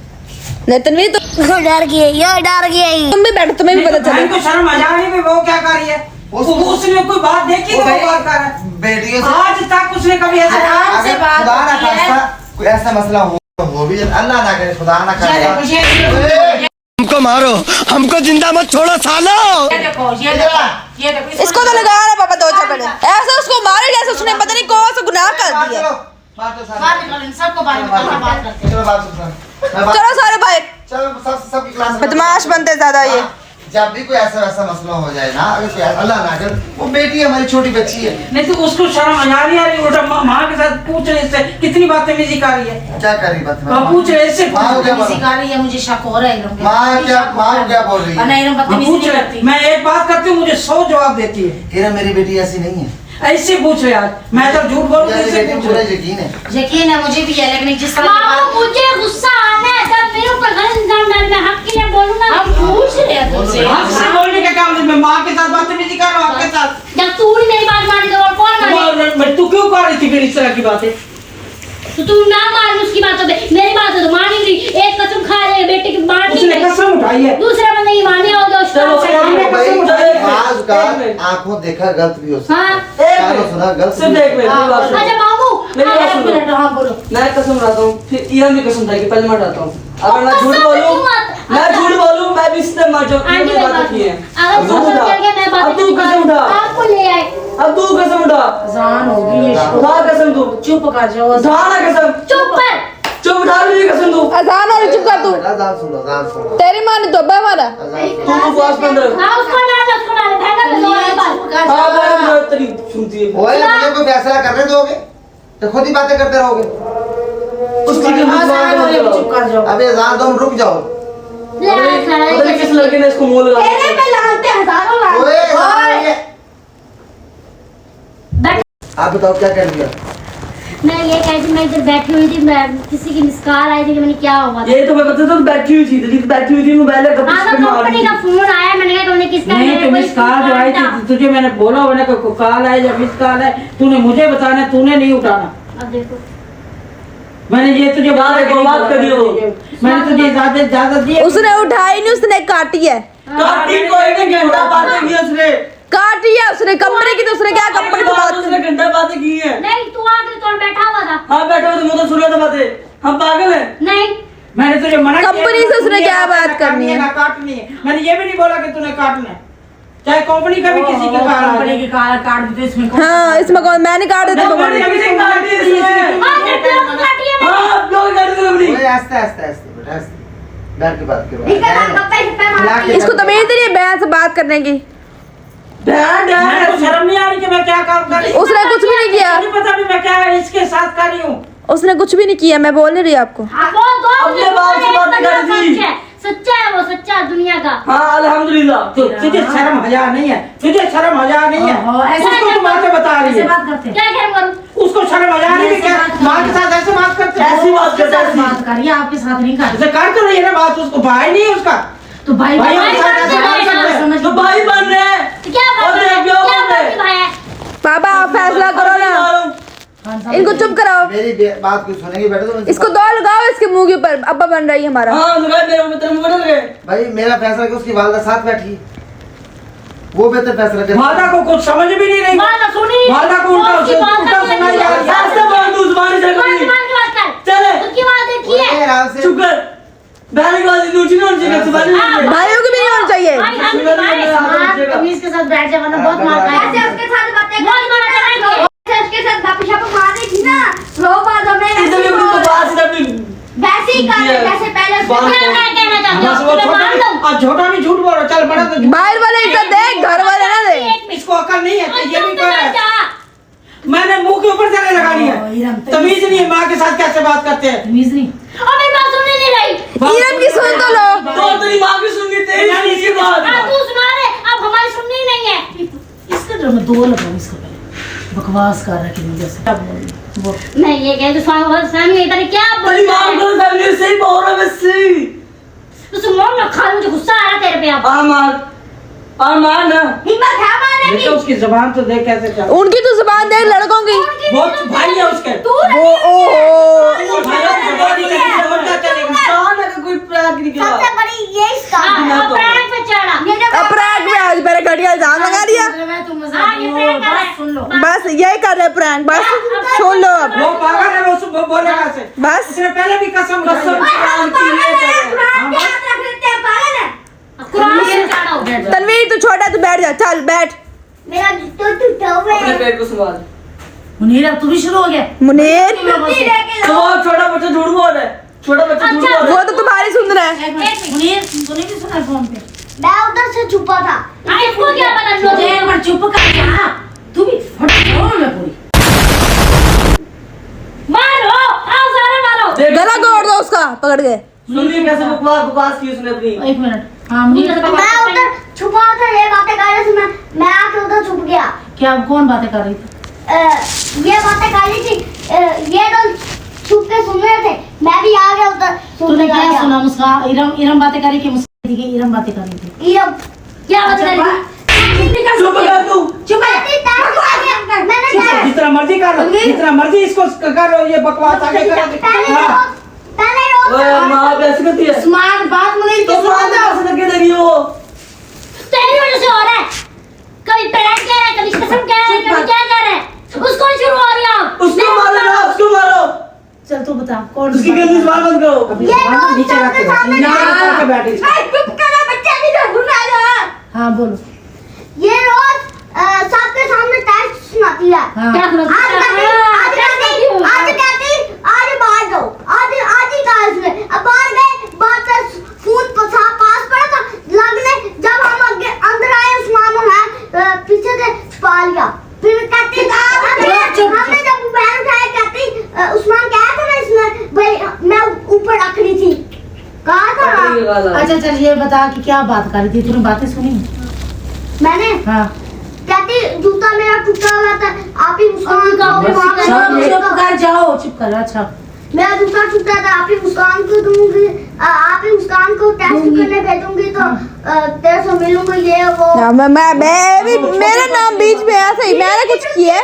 [SPEAKER 2] नहीं तनवीर तो
[SPEAKER 4] डर गई, ये डर गई।
[SPEAKER 2] तुम भी बैठो, तुम्हें भी पता
[SPEAKER 7] बहन
[SPEAKER 2] चले।
[SPEAKER 7] को शर्म आ जानी भी, वो क्या कर रही है? उसने कोई बात देखी तो वो बात कर रहा है।
[SPEAKER 8] बेटियों से
[SPEAKER 7] आज तक उसने कभी ऐसा
[SPEAKER 6] आराम से
[SPEAKER 8] अगर
[SPEAKER 6] बात
[SPEAKER 8] खुदा ना
[SPEAKER 6] होती है।
[SPEAKER 8] खास्ता कोई ऐसा मसला हो भी जाए, अल्लाह ना करे, खुदा ना करे।
[SPEAKER 6] ये
[SPEAKER 9] हमको मारो, हमको जिंदा मत छोड़ो सालो।
[SPEAKER 6] देखो ये देखो
[SPEAKER 2] इसको तो लगा रहा पापा दो चपड़े, ऐसा उसको मारे जैसे उसने पता नहीं कौन सा गुनाह कर दिया।
[SPEAKER 6] बाहर निकलो, सबको बाहर निकलो, बात करते हैं।
[SPEAKER 8] चलो बात सुन,
[SPEAKER 2] चलो सारे बाहर।
[SPEAKER 8] चलो सब क्लास में
[SPEAKER 2] बदमाश बनते ज्यादा ये।
[SPEAKER 8] जब भी कोई ऐसा वैसा मसला हो जाए ना, अगर कोई अल्लाह ना करे, वो बेटी हमारी छोटी बच्ची है,
[SPEAKER 7] नहीं तो उसको शर्म आ रही है। उल्टा माँ के साथ पूछ रहे इससे कितनी बदतमीजी कर रही है।
[SPEAKER 8] क्या कर रही बात है?
[SPEAKER 7] वहाँ पूछ रहे इससे,
[SPEAKER 8] माँ को क्या बोल
[SPEAKER 6] सिखा रही है, मुझे शक हो रहा है इरम पे।
[SPEAKER 8] माँ को क्या बोल रही है?
[SPEAKER 6] नहीं इरम बदतमीजी
[SPEAKER 7] पूछ
[SPEAKER 6] नहीं
[SPEAKER 7] रहे,
[SPEAKER 6] करती।
[SPEAKER 7] मैं एक बात करती हूँ, मुझे 100 जवाब देती है।
[SPEAKER 8] हीरा मेरी बेटी ऐसी नहीं है,
[SPEAKER 7] ऐसे पूछ रहे आज, मैं तो झूठ बोलूं
[SPEAKER 8] मेरी
[SPEAKER 7] ऐसे
[SPEAKER 8] बेटी
[SPEAKER 7] पूछ
[SPEAKER 8] पूरा
[SPEAKER 7] रहे।
[SPEAKER 8] यकीन है।
[SPEAKER 6] यकीन है मुझे भी है, लेकिन जिस तरह की
[SPEAKER 3] मामा
[SPEAKER 6] बात
[SPEAKER 3] मुझे गुस्सा आना है जब मेरे ऊपर गलत इल्जाम डालना है, हक के लिए बोलूं ना।
[SPEAKER 6] हम पूछ रहे हैं तुमसे।
[SPEAKER 7] आपसे बोलने का क्या मतलब? मैं माँ के साथ बदतमीजी कर रहा हूँ, आपके साथ।
[SPEAKER 3] जब तू ही मेरी बात मानी तो और कौन माने?
[SPEAKER 7] तू क्यों कर रही थी फिर इस तरह की बातें?
[SPEAKER 3] तो तू ना मान उसकी बातों पे, मेरी बात तो मान ही नहीं। एक कसम खा रहे बेटे की बात नहीं
[SPEAKER 7] उसने
[SPEAKER 3] है,
[SPEAKER 7] कसम उठाई है।
[SPEAKER 3] दूसरा बंदा ये माने हो गया उसका।
[SPEAKER 7] चलो,
[SPEAKER 8] तो भाई,
[SPEAKER 7] कसम उठाई है।
[SPEAKER 8] बाज का आंखों देखा गलत भी हो सकता
[SPEAKER 3] हाँ।
[SPEAKER 8] है, कानों सुना गलत
[SPEAKER 1] सिर्फ
[SPEAKER 8] भी हो
[SPEAKER 1] देख मेरी बात सुन।
[SPEAKER 3] अच्छा मामू,
[SPEAKER 1] मेरी बात
[SPEAKER 6] एक
[SPEAKER 1] सुन।
[SPEAKER 6] मिनट, हाँ बोलो।
[SPEAKER 1] मैं कसम उठाता हूँ, फिर इरम भी कसम उठाएगी, पहले मैं उठाता हूँ। अगर मैं झूठ
[SPEAKER 3] कसम
[SPEAKER 1] बोलूँ,
[SPEAKER 3] क्यों मत-
[SPEAKER 1] मैं झूठ बोलूँ, मैं भी इससे मर जाऊँ।
[SPEAKER 3] आंटी
[SPEAKER 1] ये
[SPEAKER 3] मेरी
[SPEAKER 1] बात
[SPEAKER 3] बात
[SPEAKER 1] की है।
[SPEAKER 3] अगर
[SPEAKER 1] अब तू
[SPEAKER 3] कसम
[SPEAKER 1] उठा।
[SPEAKER 3] चल गया मैं बात
[SPEAKER 1] अब तू कसम उठा।
[SPEAKER 3] आपको ले आए।
[SPEAKER 1] अब तू कसम उठा।
[SPEAKER 6] अजान होगी ये
[SPEAKER 1] उठा कसम तू।
[SPEAKER 6] चुप कर जाओ।
[SPEAKER 1] उठा ना कसम।
[SPEAKER 3] चुप कर।
[SPEAKER 1] चुप उठा ली कसम तू।
[SPEAKER 2] अजान और चुप कर तू।
[SPEAKER 8] अजान सुनो।
[SPEAKER 2] तेरी माँ ने तोबा मारा।
[SPEAKER 1] तू पास में अंदर।
[SPEAKER 3] हाँ उसको ना बहना में दोबारा बात।
[SPEAKER 1] हाँ मैं तेरी सुनती है।
[SPEAKER 8] ओए, मुझे कोई फैसला करने दोगे तो खुद ही बातें करते रहोगे?
[SPEAKER 1] उसकी भी
[SPEAKER 6] अजान हो रही है, चुप कर जाओ।
[SPEAKER 8] अबे अजान तुम रुक जाओ।
[SPEAKER 3] ले आ
[SPEAKER 1] पता नहीं किस लड़के ने इसको मुंह लगा
[SPEAKER 2] तेरे पे लानते हजारों लानते।
[SPEAKER 8] ओए अजान ये-
[SPEAKER 3] बैठ।
[SPEAKER 8] आप बताओ क्या कर दिया?
[SPEAKER 3] मैं ये कह रही थी, मैं इधर बैठी हुई थी, मैं किसी की मिस कॉल आई थी कि मैंने क्या हुआ था।
[SPEAKER 1] ये तो मैं पता तो बैठी हुई थी, बैठी हुई थी मोबाइल का
[SPEAKER 3] हाँ तो कंपनी का फोन आया, मैंने कहा तुमने किसका
[SPEAKER 7] नहीं तो मिस कॉल जो आई थी तुझे मैंने बोला मैंने कॉल है या मिस कॉल है तूने मुझे बताना, तूने नहीं उठाना।
[SPEAKER 3] अब देखो
[SPEAKER 7] मैंने ये तुझे
[SPEAKER 1] बात करियो,
[SPEAKER 7] मैंने तुझे इजाजत दी।
[SPEAKER 2] उसने उठाई नहीं, उसने काटी है।
[SPEAKER 1] काटी कोई नहीं, घंटा बातें की उसने,
[SPEAKER 2] काटी है उसने कंपनी की, तो उसने क्या कंपनी की बात
[SPEAKER 1] उसने घंटा बातें की है।
[SPEAKER 3] नहीं तू आके तो बैठा हुआ था।
[SPEAKER 1] हाँ बैठा हुआ, तुम तो सुन रहे थे बातें, हम पागल हैं।
[SPEAKER 3] नहीं
[SPEAKER 7] मैंने तुझे मना किया
[SPEAKER 2] कंपनी से उसने क्या बात करनी है?
[SPEAKER 7] काटनी है। मैंने ये भी नहीं बोला कि तूने काटना है, चाहे कंपनी का भी किसी के
[SPEAKER 6] कंपनी की काट देते इसमें कौन-
[SPEAKER 2] हाँ इसमें कौन, मैंने काट देता
[SPEAKER 1] कंपनी
[SPEAKER 2] कंपनी।
[SPEAKER 1] किसी ने काटी है इसमें।
[SPEAKER 3] हाँ जब लोग काटी है मैंने।
[SPEAKER 1] हाँ लोग काटी थी कंपनी।
[SPEAKER 8] ओए आस्ते आस्ते आस्ते बेटा आस्ते, डर की बात करो।
[SPEAKER 4] निकल आ, गप्पे शप्पे मारती है।
[SPEAKER 2] इसको तमीज नहीं है बहन से बात करने की।
[SPEAKER 1] डैड
[SPEAKER 7] मेरे को शर्म नहीं आ रही कि मैं क्या काम कर रही हूँ?
[SPEAKER 2] उसने कुछ भी नहीं किया,
[SPEAKER 7] नहीं पता भी मैं क्या इसके साथ कर रही हूँ।
[SPEAKER 2] उसने कुछ भी नहीं किया, मैं बोल नहीं रही आपको।
[SPEAKER 3] हाँ, वो दो
[SPEAKER 1] अपने बाप से बात कर रही थी।
[SPEAKER 3] सच्चा है वो, सच्चा दुनिया का।
[SPEAKER 1] हाँ अल्हम्दुलिल्लाह।
[SPEAKER 7] तुझे शर्म हया नहीं है, तुझे शर्म हया नहीं है।
[SPEAKER 6] हाँ, ऐसे
[SPEAKER 7] उसको तुम आके बता रही
[SPEAKER 6] ऐसे
[SPEAKER 7] है,
[SPEAKER 6] बात करते हैं।
[SPEAKER 3] क्या कह करूँ?
[SPEAKER 7] उसको शर्म हया नहीं है क्या? माँ के साथ ऐसे बात करते हैं?
[SPEAKER 1] ऐसी बात
[SPEAKER 6] उसके
[SPEAKER 1] करता
[SPEAKER 6] साथ
[SPEAKER 1] है।
[SPEAKER 6] बात करिए, आपके साथ नहीं कर।
[SPEAKER 7] ऐसे कर तो रही है ना बात, उसको भाई नहीं है उसका।
[SPEAKER 6] तो भाई
[SPEAKER 7] भाई
[SPEAKER 6] भाई
[SPEAKER 7] के साथ ऐसे बात करते हैं।
[SPEAKER 6] समझ
[SPEAKER 1] तो भाई बन रहे हैं।
[SPEAKER 3] तो क्या बात
[SPEAKER 1] और
[SPEAKER 3] है?
[SPEAKER 1] देख लो,
[SPEAKER 3] क्या
[SPEAKER 1] और
[SPEAKER 3] बात
[SPEAKER 1] देख।
[SPEAKER 3] की भाई है?
[SPEAKER 2] पापा आप फैसला करो ना, इनको चुप कराओ।
[SPEAKER 8] मेरी बात कुछ सुनेंगी बेटा तो
[SPEAKER 2] इसको दो लगाओ इसके मुंह के ऊपर, अब्बा बन रही है हमारा।
[SPEAKER 1] हाँ लगा मेरे मुंह तेरे मुंह बदल गए।
[SPEAKER 8] भाई मेरा फैसला कि उसकी वालदा साथ बैठी, वो बेहतर फैसला करे।
[SPEAKER 7] माता को कुछ समझ भी नहीं रही,
[SPEAKER 3] बात तो सुनी।
[SPEAKER 7] माता को उल्टा
[SPEAKER 3] उसकी बात
[SPEAKER 7] उल्टा
[SPEAKER 3] करनी
[SPEAKER 7] सुनाई जा रही है।
[SPEAKER 1] ऐसे बोल तू जुबानी से
[SPEAKER 3] मान
[SPEAKER 1] कभी।
[SPEAKER 3] मान के बात कर।
[SPEAKER 1] चले।
[SPEAKER 3] उसकी बात देखी है।
[SPEAKER 8] ओए आराम से
[SPEAKER 1] चुप कर। बहन की बात ऊंची नहीं होनी चाहिए, जुबानी नहीं होनी चाहिए।
[SPEAKER 2] भाइयों की भी नहीं होनी चाहिए।
[SPEAKER 3] भाई हम
[SPEAKER 1] सुनो,
[SPEAKER 3] भाई
[SPEAKER 1] सुनो,
[SPEAKER 6] हाँ, तमीज के साथ बैठ जा वरना बहुत मार
[SPEAKER 4] ऐसे
[SPEAKER 6] खाएगा।
[SPEAKER 4] उसके साथ बातें
[SPEAKER 3] बहुत मार खाएंगे।
[SPEAKER 4] ऐसे उसके साथ गप्पे शप्पे मार रही थी ना, लो बात हमने
[SPEAKER 1] इधर भी अपनी तो बात से अपनी
[SPEAKER 4] वैसे ही कर रहे जैसे पहले उसके
[SPEAKER 1] बात
[SPEAKER 3] क्या
[SPEAKER 4] साथ-
[SPEAKER 3] कहना चाहते
[SPEAKER 7] बस
[SPEAKER 3] हो?
[SPEAKER 7] वो
[SPEAKER 3] तुम्हें
[SPEAKER 7] छोटा
[SPEAKER 3] मार दूं?
[SPEAKER 7] भी छोटा भी झूठ बोल रहा, चल बड़ा तो झूठ।
[SPEAKER 2] बाहर वाले इज्जत दे, घर वाले ना दे।
[SPEAKER 3] एक मिनट।
[SPEAKER 7] इसको अकल नहीं है, तो ये भी
[SPEAKER 3] तुम
[SPEAKER 7] कर रहा है।
[SPEAKER 3] जा।
[SPEAKER 7] मैंने मुंह के ऊपर जाने लगा लिया,
[SPEAKER 6] ईरम,
[SPEAKER 7] तमीज नहीं है माँ के साथ कैसे बात करते हैं।
[SPEAKER 6] तमीज नहीं।
[SPEAKER 3] और मेरी बात सुनने नहीं रही।
[SPEAKER 2] ईरम की सुन तो लो।
[SPEAKER 1] तो तेरी माँ की सुन गई, तेरी सुनी इसकी बात।
[SPEAKER 3] हाँ तू सुना रहे, अब हमारी सुननी ही नहीं है।
[SPEAKER 6] इसके जो मैं दो लगाऊं इसको पहले, बकवास कर रहा है कि मुझे से अब बोल।
[SPEAKER 3] मैं ये कह स्वामी इधर क्या
[SPEAKER 1] तेरी माँ
[SPEAKER 3] बोल
[SPEAKER 1] को फैमिली से ही बोल रहा वैसे।
[SPEAKER 3] उस मोन में खा, मुझे गुस्सा आ रहा तेरे पे अब।
[SPEAKER 1] और मार ना।
[SPEAKER 4] हिम्मत है मारने की।
[SPEAKER 7] देखो उसकी जुबान तो देख कैसे चल।
[SPEAKER 2] उनकी तो जुबान देख लड़कों की।
[SPEAKER 7] बहुत भाई है उसके।
[SPEAKER 4] तू
[SPEAKER 2] वो ओहो
[SPEAKER 7] भाइयों की जुबान ही चलेगी, समझता चलेगा।
[SPEAKER 1] कौन है कोई प्रयाग निकला।
[SPEAKER 4] सबसे बड़ी ये इसका
[SPEAKER 3] हाँ, अब प्रैंक पे चढ़ा।
[SPEAKER 4] ये जो
[SPEAKER 2] प्रैंक में आज मेरे घटिया इल्जाम लगा दिया।
[SPEAKER 6] तुम
[SPEAKER 3] हाँ, ये प्रैंक कर रहा है।
[SPEAKER 6] बस सुन लो।
[SPEAKER 2] बस यही कर रहे प्रैंक, बस सुन लो अब।
[SPEAKER 7] वो पागल है, वो बोलेगा ऐसे।
[SPEAKER 2] बस
[SPEAKER 7] उसने पहले भी कसम
[SPEAKER 1] कसम
[SPEAKER 7] खाई।
[SPEAKER 4] पागल है, कुरान के हाथ रख लेते हैं, पागल है।
[SPEAKER 3] कुरान पे चढ़ा हो।
[SPEAKER 2] तनवीर तू छोटा, तू बैठ जा, चल बैठ।
[SPEAKER 4] मेरा जूता टूटा हुआ
[SPEAKER 1] अपने
[SPEAKER 4] है।
[SPEAKER 1] पेट को संभाल।
[SPEAKER 6] मुनीर अब तू भी शुरू हो गया।
[SPEAKER 2] मुनीर
[SPEAKER 4] जूती लेके
[SPEAKER 1] तो
[SPEAKER 4] लो।
[SPEAKER 1] वो छोटा बच्चा झूठ बोल रहा है, छोटा बच्चा झूठ
[SPEAKER 3] अच्छा,
[SPEAKER 1] बोल रहा
[SPEAKER 2] वो
[SPEAKER 1] है।
[SPEAKER 2] तो तुम्हारी सुन रहा है।
[SPEAKER 6] एक मिनट, मुनीर तूने भी सुना फोन पे।
[SPEAKER 4] मैं उधर से छुपा था।
[SPEAKER 3] हाँ, इसको क्या पता
[SPEAKER 6] तो एक बार चुप कर जा। तू भी फट जाओ मैं पूरी।
[SPEAKER 3] मारो, आओ सारे मारो।
[SPEAKER 1] देख,
[SPEAKER 2] गला तोड़ दो उसका पकड़ के।
[SPEAKER 1] सुनिए कैसे बकवास की उसने अपनी।
[SPEAKER 6] एक मिनट। हाँ मुनीर
[SPEAKER 4] मैं उधर छुपा था, ये बातें कर रहे थे, मैं आके उधर छुप गया।
[SPEAKER 6] क्या कौन बातें कर रही थी?
[SPEAKER 4] ये बातें कर रही थी, ये लोग छुप के सुन रहे थे, मैं भी आ गया उधर
[SPEAKER 6] तूने
[SPEAKER 4] सुनने
[SPEAKER 6] क्या
[SPEAKER 4] गया।
[SPEAKER 6] सुना? मुस्कान इरम बातें कर रही कि मुस्कान थी कि इरम बातें कर रही थी?
[SPEAKER 4] ये
[SPEAKER 3] क्या बता रही थी?
[SPEAKER 1] चुप कर तू।
[SPEAKER 6] चुप है।
[SPEAKER 4] मैंने
[SPEAKER 7] जितना मर्जी कर लो, जितना मर्जी इसको कर लो, ये बकवास आगे करो। हाँ।
[SPEAKER 1] ओए माँ भी ऐसे करती है।
[SPEAKER 6] स्मार्ट बात मुनीर
[SPEAKER 1] तो
[SPEAKER 6] की
[SPEAKER 1] माँ
[SPEAKER 6] सुन।
[SPEAKER 1] भी ऐसे करके दे रही हो।
[SPEAKER 3] तेरी वजह से हो रहा है। कभी प्रैंक कह रहा है, कभी कसम कह रहा है, कभी क्या कह रहा है। उसको ही शुरू हो रही है अब।
[SPEAKER 1] उसको मारो ना, उसको मारो।
[SPEAKER 6] चल तू बता कौन
[SPEAKER 1] उसकी गंदी जुबान बंद करो।
[SPEAKER 7] अभी
[SPEAKER 4] ये
[SPEAKER 7] जुबान
[SPEAKER 4] रोज
[SPEAKER 7] नीचे रख
[SPEAKER 4] सबके
[SPEAKER 7] के
[SPEAKER 4] सामने
[SPEAKER 7] नीचे रख के बैठ इसको।
[SPEAKER 4] चुप करो बच्चे, नहीं तो घुमा दो।
[SPEAKER 6] हाँ बोलो।
[SPEAKER 4] ये रोज सबके सामने टेस्ट सुनाती है।
[SPEAKER 6] हाँ।
[SPEAKER 3] क्या सुनाती है?
[SPEAKER 4] आज बाहर जाओ, आज ही कहा इसने। अब बाहर गए, बात से खून पास पड़ा था लगने, जब हम अंदर आए उस्मान है पीछे से छुपा लिया। फिर कहती हमने जब बैन उठाया, कहती उस्मान कहा था ना इसने, भाई मैं ऊपर रख रही थी, कहा था।
[SPEAKER 6] अच्छा चल ये बता कि क्या बात कर रही थी? तूने बातें सुनी?
[SPEAKER 4] मैंने
[SPEAKER 6] हाँ।
[SPEAKER 4] कहती जूता मेरा टूटा हुआ था, आप ही मुस्कान को
[SPEAKER 6] चुप कर जाओ, चुप कर। अच्छा
[SPEAKER 4] मेरा दूसरा टूटा था, आप ही मुस्कान को दूंगी, आप ही मुस्कान को टेस्ट करने भेजूंगी तो तेरे से मिलूंगी ये वो।
[SPEAKER 2] मैं मेरा नाम बीच में आया सही, मैंने कुछ किया है?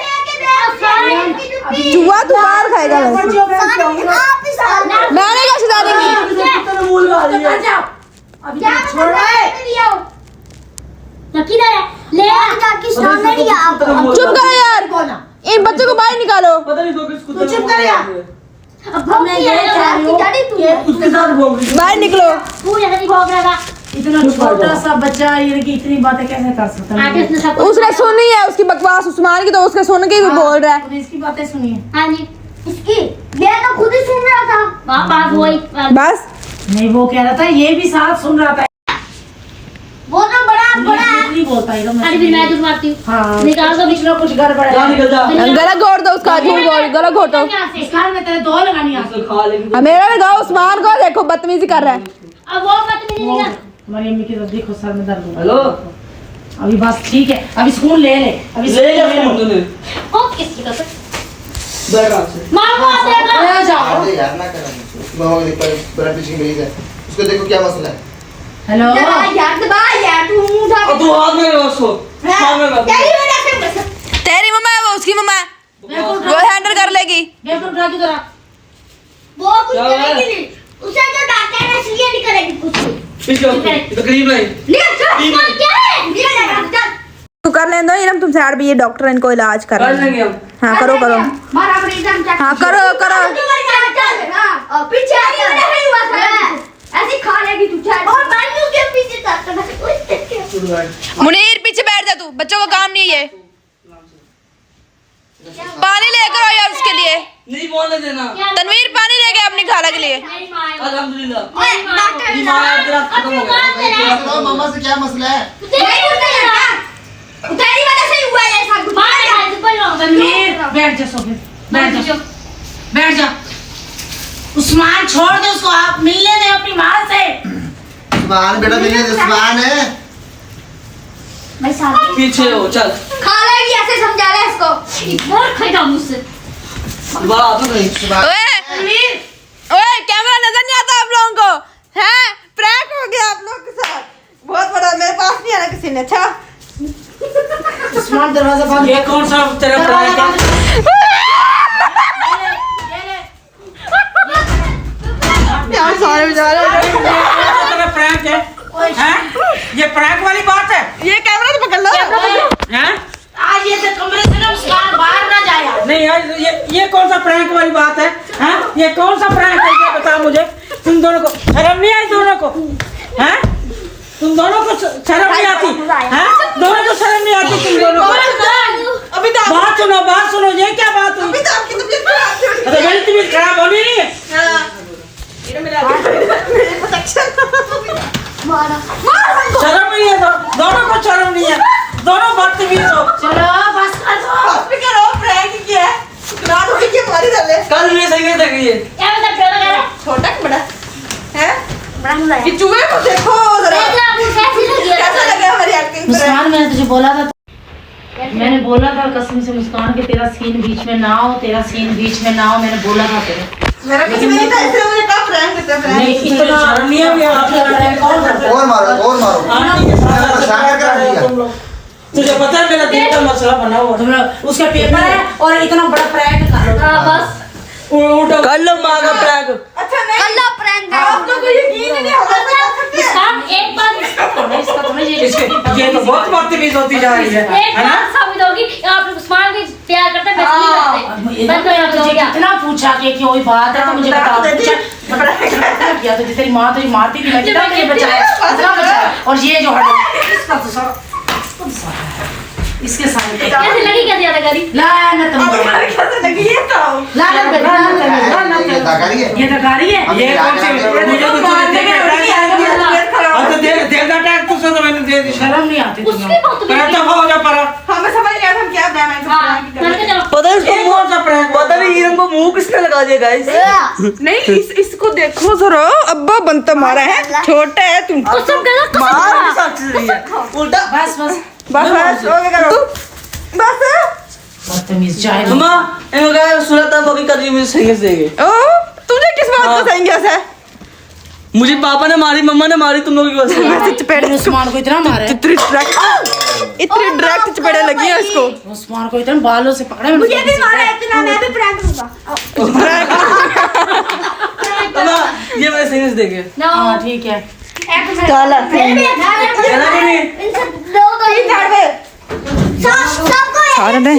[SPEAKER 2] जुआ तू बाहर खाएगा वैसे। मैंने क्या सुधा देंगी? चुप करो यार, इन बच्चों को बाहर निकालो।
[SPEAKER 7] चुप कर यार।
[SPEAKER 2] बाहर निकलो।
[SPEAKER 6] इतना छोटा सा बच्चा ये कि इतनी बातें कैसे कर सकता है?
[SPEAKER 2] उसने सुनी है उसकी बकवास उस्मान की, तो उसके सुन के भी बोल रहा है।
[SPEAKER 6] इसकी बातें सुनिए।
[SPEAKER 3] हाँ जी,
[SPEAKER 4] इसकी मैं तो खुद ही सुन रहा था।
[SPEAKER 3] बात वही
[SPEAKER 2] बस
[SPEAKER 6] नहीं, वो कह रहा था, ये भी साथ सुन रहा था।
[SPEAKER 4] वो तो बड़ा है।
[SPEAKER 6] नहीं बोलता है।
[SPEAKER 3] अरे फिर मैं दूर मारती हूँ।
[SPEAKER 6] हाँ,
[SPEAKER 3] निकाल दो।
[SPEAKER 6] कुछ ना कुछ गड़बड़ है।
[SPEAKER 2] गला घोट दो उसका, झूठ बोल, गला घोटो।
[SPEAKER 6] मुस्कान में तेरे दो लगानी आती।
[SPEAKER 2] मेरा भी गाओ, उस्मान को देखो बदतमीजी कर रहा है।
[SPEAKER 3] अब वो बदतमीजी नहीं कर।
[SPEAKER 6] हमारी अम्मी की तरफ देखो, सर में दर्द हो रहा है।
[SPEAKER 5] हेलो,
[SPEAKER 6] अभी बस ठीक है, अभी स्कूल ले ले, अभी
[SPEAKER 5] ले जा
[SPEAKER 6] ले
[SPEAKER 5] फोन तूने।
[SPEAKER 3] ओ किसकी कसम?
[SPEAKER 5] बैठ आराम से।
[SPEAKER 3] मारो आप देखो।
[SPEAKER 6] ले जाओ।
[SPEAKER 8] अरे यार ना करा, मामा को देखो बड़ा पीछे मरीज है, उसको देखो क्या मसला है।
[SPEAKER 6] हेलो
[SPEAKER 4] यार दबा यार, तू उठा
[SPEAKER 5] और तू हाथ में रख उसको, हाथ में रख।
[SPEAKER 4] तेरी वजह से
[SPEAKER 2] तेरी मम्मा है वो, उसकी मम्मा है, वो हैंडल कर लेगी।
[SPEAKER 6] बिल्कुल राजू जरा।
[SPEAKER 4] वो कुछ करेगी नहीं, उसे जो डांटा है इसलिए नहीं करेगी कुछ।
[SPEAKER 5] पीछे हो, तो करीब नहीं।
[SPEAKER 4] नहीं क्या है? चल
[SPEAKER 2] तू कर लें दो इरम, तुमसे आड़ भी ये डॉक्टर इनको इलाज कर
[SPEAKER 5] कर
[SPEAKER 2] रहे
[SPEAKER 5] लेंगे
[SPEAKER 2] हैं।
[SPEAKER 5] हम।
[SPEAKER 2] हाँ करो करो।
[SPEAKER 4] मारा मरीज हम चल।
[SPEAKER 2] हाँ करो करो।
[SPEAKER 4] चल हां, पीछे आ गया नहीं हुआ था। ऐसे खा लेगी तू चल। और मन्नू के पीछे
[SPEAKER 2] मुनीर पीछे बैठ जा, तू बच्चों का काम नहीं है ये। पानी लेकर आओ यार उसके लिए।
[SPEAKER 5] नहीं बोलने देना।
[SPEAKER 2] तनवीर पानी लेके अपनी खाला के लिए।
[SPEAKER 3] मेरी माँ है।
[SPEAKER 5] अल्हम्दुलिल्लाह।
[SPEAKER 4] डॉक्टर
[SPEAKER 5] ये माया तेरा खत्म हो गया।
[SPEAKER 8] बताओ मामा से क्या मसला है?
[SPEAKER 4] तेरी वजह से ही हुआ है ऐसा कुछ।
[SPEAKER 6] तनवीर बैठ जा, सोफे बैठ जा, बैठ जा। उस्मान छोड़ दे उसको, आप मिलने दे अपनी माँ से।
[SPEAKER 8] उस्मान बेटा मिलने दे, उस्मान है।
[SPEAKER 4] मैं साथ
[SPEAKER 5] पीछे हो, चल।
[SPEAKER 4] खा लेगी, ऐसे समझा ले इसको।
[SPEAKER 3] और खाएगा मुझसे।
[SPEAKER 5] बड़ा हाथ में नहीं।
[SPEAKER 2] ओए कैमरा नजर नहीं आता आप लोगों को? हैं प्रैंक हो गया आप लोगों के साथ, बहुत बड़ा। मेरे पास नहीं आना किसी ने। अच्छा
[SPEAKER 6] उस्मान दरवाजा बंद।
[SPEAKER 5] ये कौन सा तेरा प्रैंक है?
[SPEAKER 2] यार सारे बेचारे।
[SPEAKER 7] तेरा प्रैंक है? हैं? ये प्रैंक वाली बात है?
[SPEAKER 2] ये कैमरा तो पकड़ लो।
[SPEAKER 7] हैं?
[SPEAKER 6] आज ये तो कमरे से ना मुस्कान बाहर ना जाए।
[SPEAKER 7] नहीं यार, ये कौन सा प्रैंक वाली बात है? हैं? ये कौन सा प्रैंक है, ये बता मुझे। तुम दोनों को शर्म नहीं आई? दोनों को हैं? तुम दोनों को शर्म नहीं आती? हैं? दोनों को शर्म नहीं आती तुम दोनों को?
[SPEAKER 2] अभी तो
[SPEAKER 7] बात सुनो, ये क्या बात हुई?
[SPEAKER 2] अभी तो आपकी तबीयत खराब थी।
[SPEAKER 7] अरे मेरी तबीयत खराब होनी नहीं है। शर्म नहीं है, दोनों को शर्म नहीं है, दोनों बदतमीज हो।
[SPEAKER 6] चलो बस कर दो।
[SPEAKER 2] स्पीकर ऑफ प्रैंक किया है। रात हो गई हमारी डाले।
[SPEAKER 5] कल भी सही तक ये।
[SPEAKER 3] क्या मतलब क्या लगा रहा?
[SPEAKER 2] छोटा कि बड़ा है?
[SPEAKER 3] बड़ा मजा आया।
[SPEAKER 2] ये चूहे को देखो जरा,
[SPEAKER 3] देख लो आपको कैसी लगी है?
[SPEAKER 2] कैसा लगा हमारी एक्टिंग?
[SPEAKER 6] मुस्कान, मैंने तुझे बोला था, मैंने बोला था कसम से मुस्कान के तेरा सीन बीच में ना हो, तेरा सीन बीच में ना हो, मैंने बोला था तेरे।
[SPEAKER 2] मेरा कुछ नहीं था, इसलिए मुझे कब प्रैंक करते हैं?
[SPEAKER 7] नहीं, इतना शर्म नहीं है भी आपको।
[SPEAKER 8] और मारो, और मारो। परेशान करके रख दिया।
[SPEAKER 7] तुम लोग, तुझे पता है मेरा दिल का मसला बना हुआ है।
[SPEAKER 6] तुम लोग उसका पेपर है और इतना बड़ा प्रैंक कर लो।
[SPEAKER 3] हाँ बस।
[SPEAKER 5] उठो कर लो माँ का प्रैंक।
[SPEAKER 2] अच्छा नहीं,
[SPEAKER 4] अल्लाह प्रैंक
[SPEAKER 2] आप लोग को यकीन ही नहीं होता ऐसा कर सकते हैं?
[SPEAKER 3] मुस्कान एक बात
[SPEAKER 6] इसका तुम्हें
[SPEAKER 7] ये तो बहुत बदतमीज होती जा रही है
[SPEAKER 3] एक
[SPEAKER 7] है ना?
[SPEAKER 3] बात साबित होगी, आप लोग उस्मान भी प्यार करते हैं, मैं नहीं करते। बस तो यहाँ पे हो
[SPEAKER 6] तुझे
[SPEAKER 3] गया।
[SPEAKER 6] कितना पूछा कि कोई बात है तो मुझे बताओ। पूछा किया तुझे, तेरी माँ तुझे मारती थी, मैं कितना तुझे बचाया, कितना बचाया। और ये जो हट इसका तो सारा इसके सामने
[SPEAKER 3] कैसे लगी, कैसे याद करी?
[SPEAKER 6] लानत
[SPEAKER 2] कैसे लगी ये तो?
[SPEAKER 6] लानत
[SPEAKER 8] ये दाकारी है।
[SPEAKER 6] ये दगारी है।
[SPEAKER 7] ये कौन सी मुझे तो तुझे देगा टैग तो सब मैंने दे दी।
[SPEAKER 6] शर्म नहीं आती
[SPEAKER 3] उसकी
[SPEAKER 6] तुम्हें?
[SPEAKER 3] बात
[SPEAKER 7] पर दफा हो जा पर।
[SPEAKER 2] हमें समझ नहीं आता हम क्या प्रैंक
[SPEAKER 3] हाँ,
[SPEAKER 2] कर रहे हैं।
[SPEAKER 3] चलो
[SPEAKER 1] पता है इसको
[SPEAKER 7] ये कौन सा प्रैंक?
[SPEAKER 1] पता नहीं इरम को मुंह किसने लगा दिया गाइस?
[SPEAKER 2] नहीं इसको देखो जरा, अब्बा बनता मारा है, छोटा है तुम।
[SPEAKER 3] कसम करो, कसम
[SPEAKER 1] मार
[SPEAKER 3] करो।
[SPEAKER 1] भी साथ चल रही है उल्टा।
[SPEAKER 6] बस बस
[SPEAKER 2] बस बस हो गया करो। बस
[SPEAKER 6] बदतमीज जाहिल।
[SPEAKER 5] मम्मा इनको क्या सुना था बाकी कर मुझे सही से देंगे।
[SPEAKER 2] ओ तुझे किस बात का सही है?
[SPEAKER 5] मुझे पापा ने मारी, मम्मा ने मारी, तुम लोगों की वजह से।
[SPEAKER 2] वैसे चपेड़े
[SPEAKER 6] मैंने उस्मान को इतना मारा है।
[SPEAKER 2] इतनी डायरेक्ट चपेड़े लगी है इसको।
[SPEAKER 6] उस्मान को इतना बालों से पकड़ा है।
[SPEAKER 4] मुझे भी मारा इतना, मैं भी प्रैंक करूंगा।
[SPEAKER 5] मम्मा ये मैं सही से देंगे।
[SPEAKER 6] हाँ ठीक है।
[SPEAKER 2] चल
[SPEAKER 4] इनसे सबको
[SPEAKER 2] सारे ने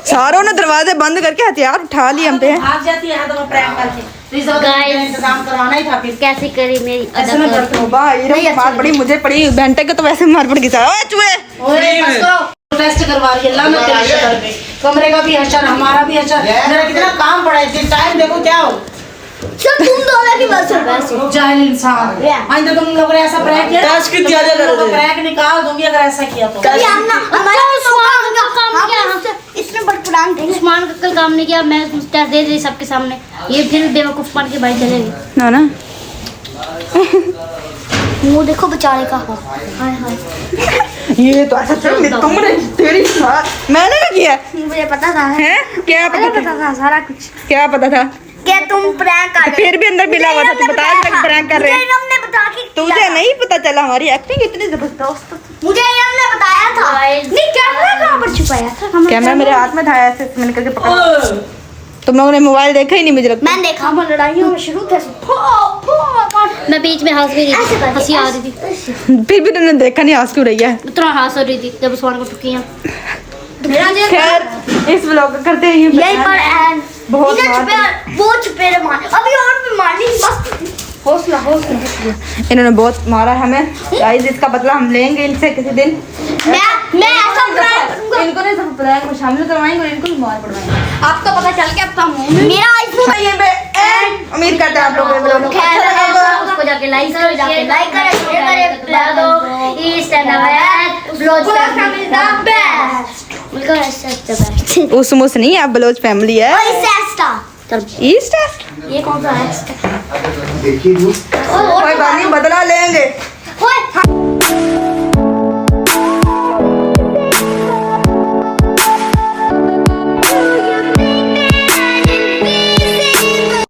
[SPEAKER 2] सारों ने दरवाजे बंद करके हथियार उठा लिए हम पे।
[SPEAKER 6] भाग जाती है तो प्रैंक करके, तो इस वक्त
[SPEAKER 3] Guys.
[SPEAKER 6] इंतजाम करवाना ही था फिर।
[SPEAKER 3] कैसे करी मेरी
[SPEAKER 6] ऐसे में
[SPEAKER 3] अदा
[SPEAKER 6] करते हो।
[SPEAKER 2] मार पड़ी, मुझे पड़ी, घंटे के तो वैसे मार पड़ गई। ओए चूहे
[SPEAKER 6] ओए बस करो, टेस्ट करवा रही है अल्लाह ने तेरे शक्ल पे। कमरे का भी हशर, हमारा भी हशर, मेरा कितना काम पड़ा है। टाइम देखो क्या हो।
[SPEAKER 4] सब तुम दोनों की वजह से।
[SPEAKER 6] जाहिल इंसान। आइंदा तुम लोगों ने ऐसा प्रैंक किया,
[SPEAKER 5] टास्क की तैयारी कर रहे थे।
[SPEAKER 6] प्रैंक निकाल दूंगी अगर ऐसा किया तो।
[SPEAKER 4] कभी हम ना हमारा
[SPEAKER 3] उस्मान का काम किया।
[SPEAKER 4] इतने बड़े प्लान थे।
[SPEAKER 3] उस्मान का कल काम नहीं किया, मैं टेस्ट दे दी सबके सामने। ये फिर बेवकूफ बन के भाई चलेगी
[SPEAKER 2] ना ना।
[SPEAKER 4] मुंह देखो बेचारे का। हाय हाय।
[SPEAKER 2] ये तो ऐसा तुमने तेरी मैंने क्या किया?
[SPEAKER 4] मुझे पता था।
[SPEAKER 2] हैं? क्या
[SPEAKER 4] मुझे
[SPEAKER 2] पता
[SPEAKER 4] पता था सारा कुछ।
[SPEAKER 2] क्या पता था?
[SPEAKER 4] क्या तुम प्रैंक कर रहे हो?
[SPEAKER 2] फिर भी अंदर मिला हुआ था, तू बता रहा था प्रैंक कर रहे हैं।
[SPEAKER 4] हमने बता के
[SPEAKER 2] तुझे नहीं पता चला हमारी एक्टिंग इतनी जबरदस्त थी।
[SPEAKER 4] मुझे हमने बताया था। नहीं कैमरा कहाँ पर छुपाया था?
[SPEAKER 2] कैमरा मेरे हाथ में था, ऐसे मैंने करके पकड़ा। तुम लोगों ने मोबाइल देखा ही नहीं मुझे लगता।
[SPEAKER 4] मैंने देखा वो लड़ाइयों में शुरू थे।
[SPEAKER 3] मैं बीच में हंस भी रही थी, हंसी आ रही थी।
[SPEAKER 2] फिर भी तुमने देखा नहीं, हंस क्यों रही है?
[SPEAKER 3] इतना हंस रही थी जब उस्मान को ठुकियां।
[SPEAKER 2] खैर इस व्लॉग को करते हैं
[SPEAKER 4] यही पर एंड
[SPEAKER 2] बहुत
[SPEAKER 4] इधर
[SPEAKER 2] मार
[SPEAKER 4] छुपे, वो छुपे रहे मार। अभी और भी मारनी मस्त।
[SPEAKER 2] हौसला हौसला। इन्होंने बहुत मारा है हमें गाइस, इसका बदला हम लेंगे इनसे किसी दिन।
[SPEAKER 4] मैं ऐसा प्रैंक करूंगा।
[SPEAKER 2] इनको नहीं सब प्रैंक में शामिल करवाएंगे और इनको भी मार पड़वाएंगे।
[SPEAKER 4] आपको पता चल गया आपका मुंह मेरा आईफोन
[SPEAKER 2] ये पे उम्मीद करते हैं आप लोगों को वीडियो
[SPEAKER 4] खैर
[SPEAKER 3] उसको जाके लाइक करो,
[SPEAKER 4] जाके लाइक करें, शेयर करें, प्यार दो।
[SPEAKER 3] East and west
[SPEAKER 4] blog family the best.
[SPEAKER 3] बिल्कुल ऐसा बेस्ट।
[SPEAKER 2] उस मुस नहीं है, आप बलोच फैमिली है।
[SPEAKER 4] और इसे एस्टा।
[SPEAKER 2] ईस्ट है।
[SPEAKER 3] ये कौन सा है?
[SPEAKER 8] देखिए
[SPEAKER 2] कोई बात नहीं, बदला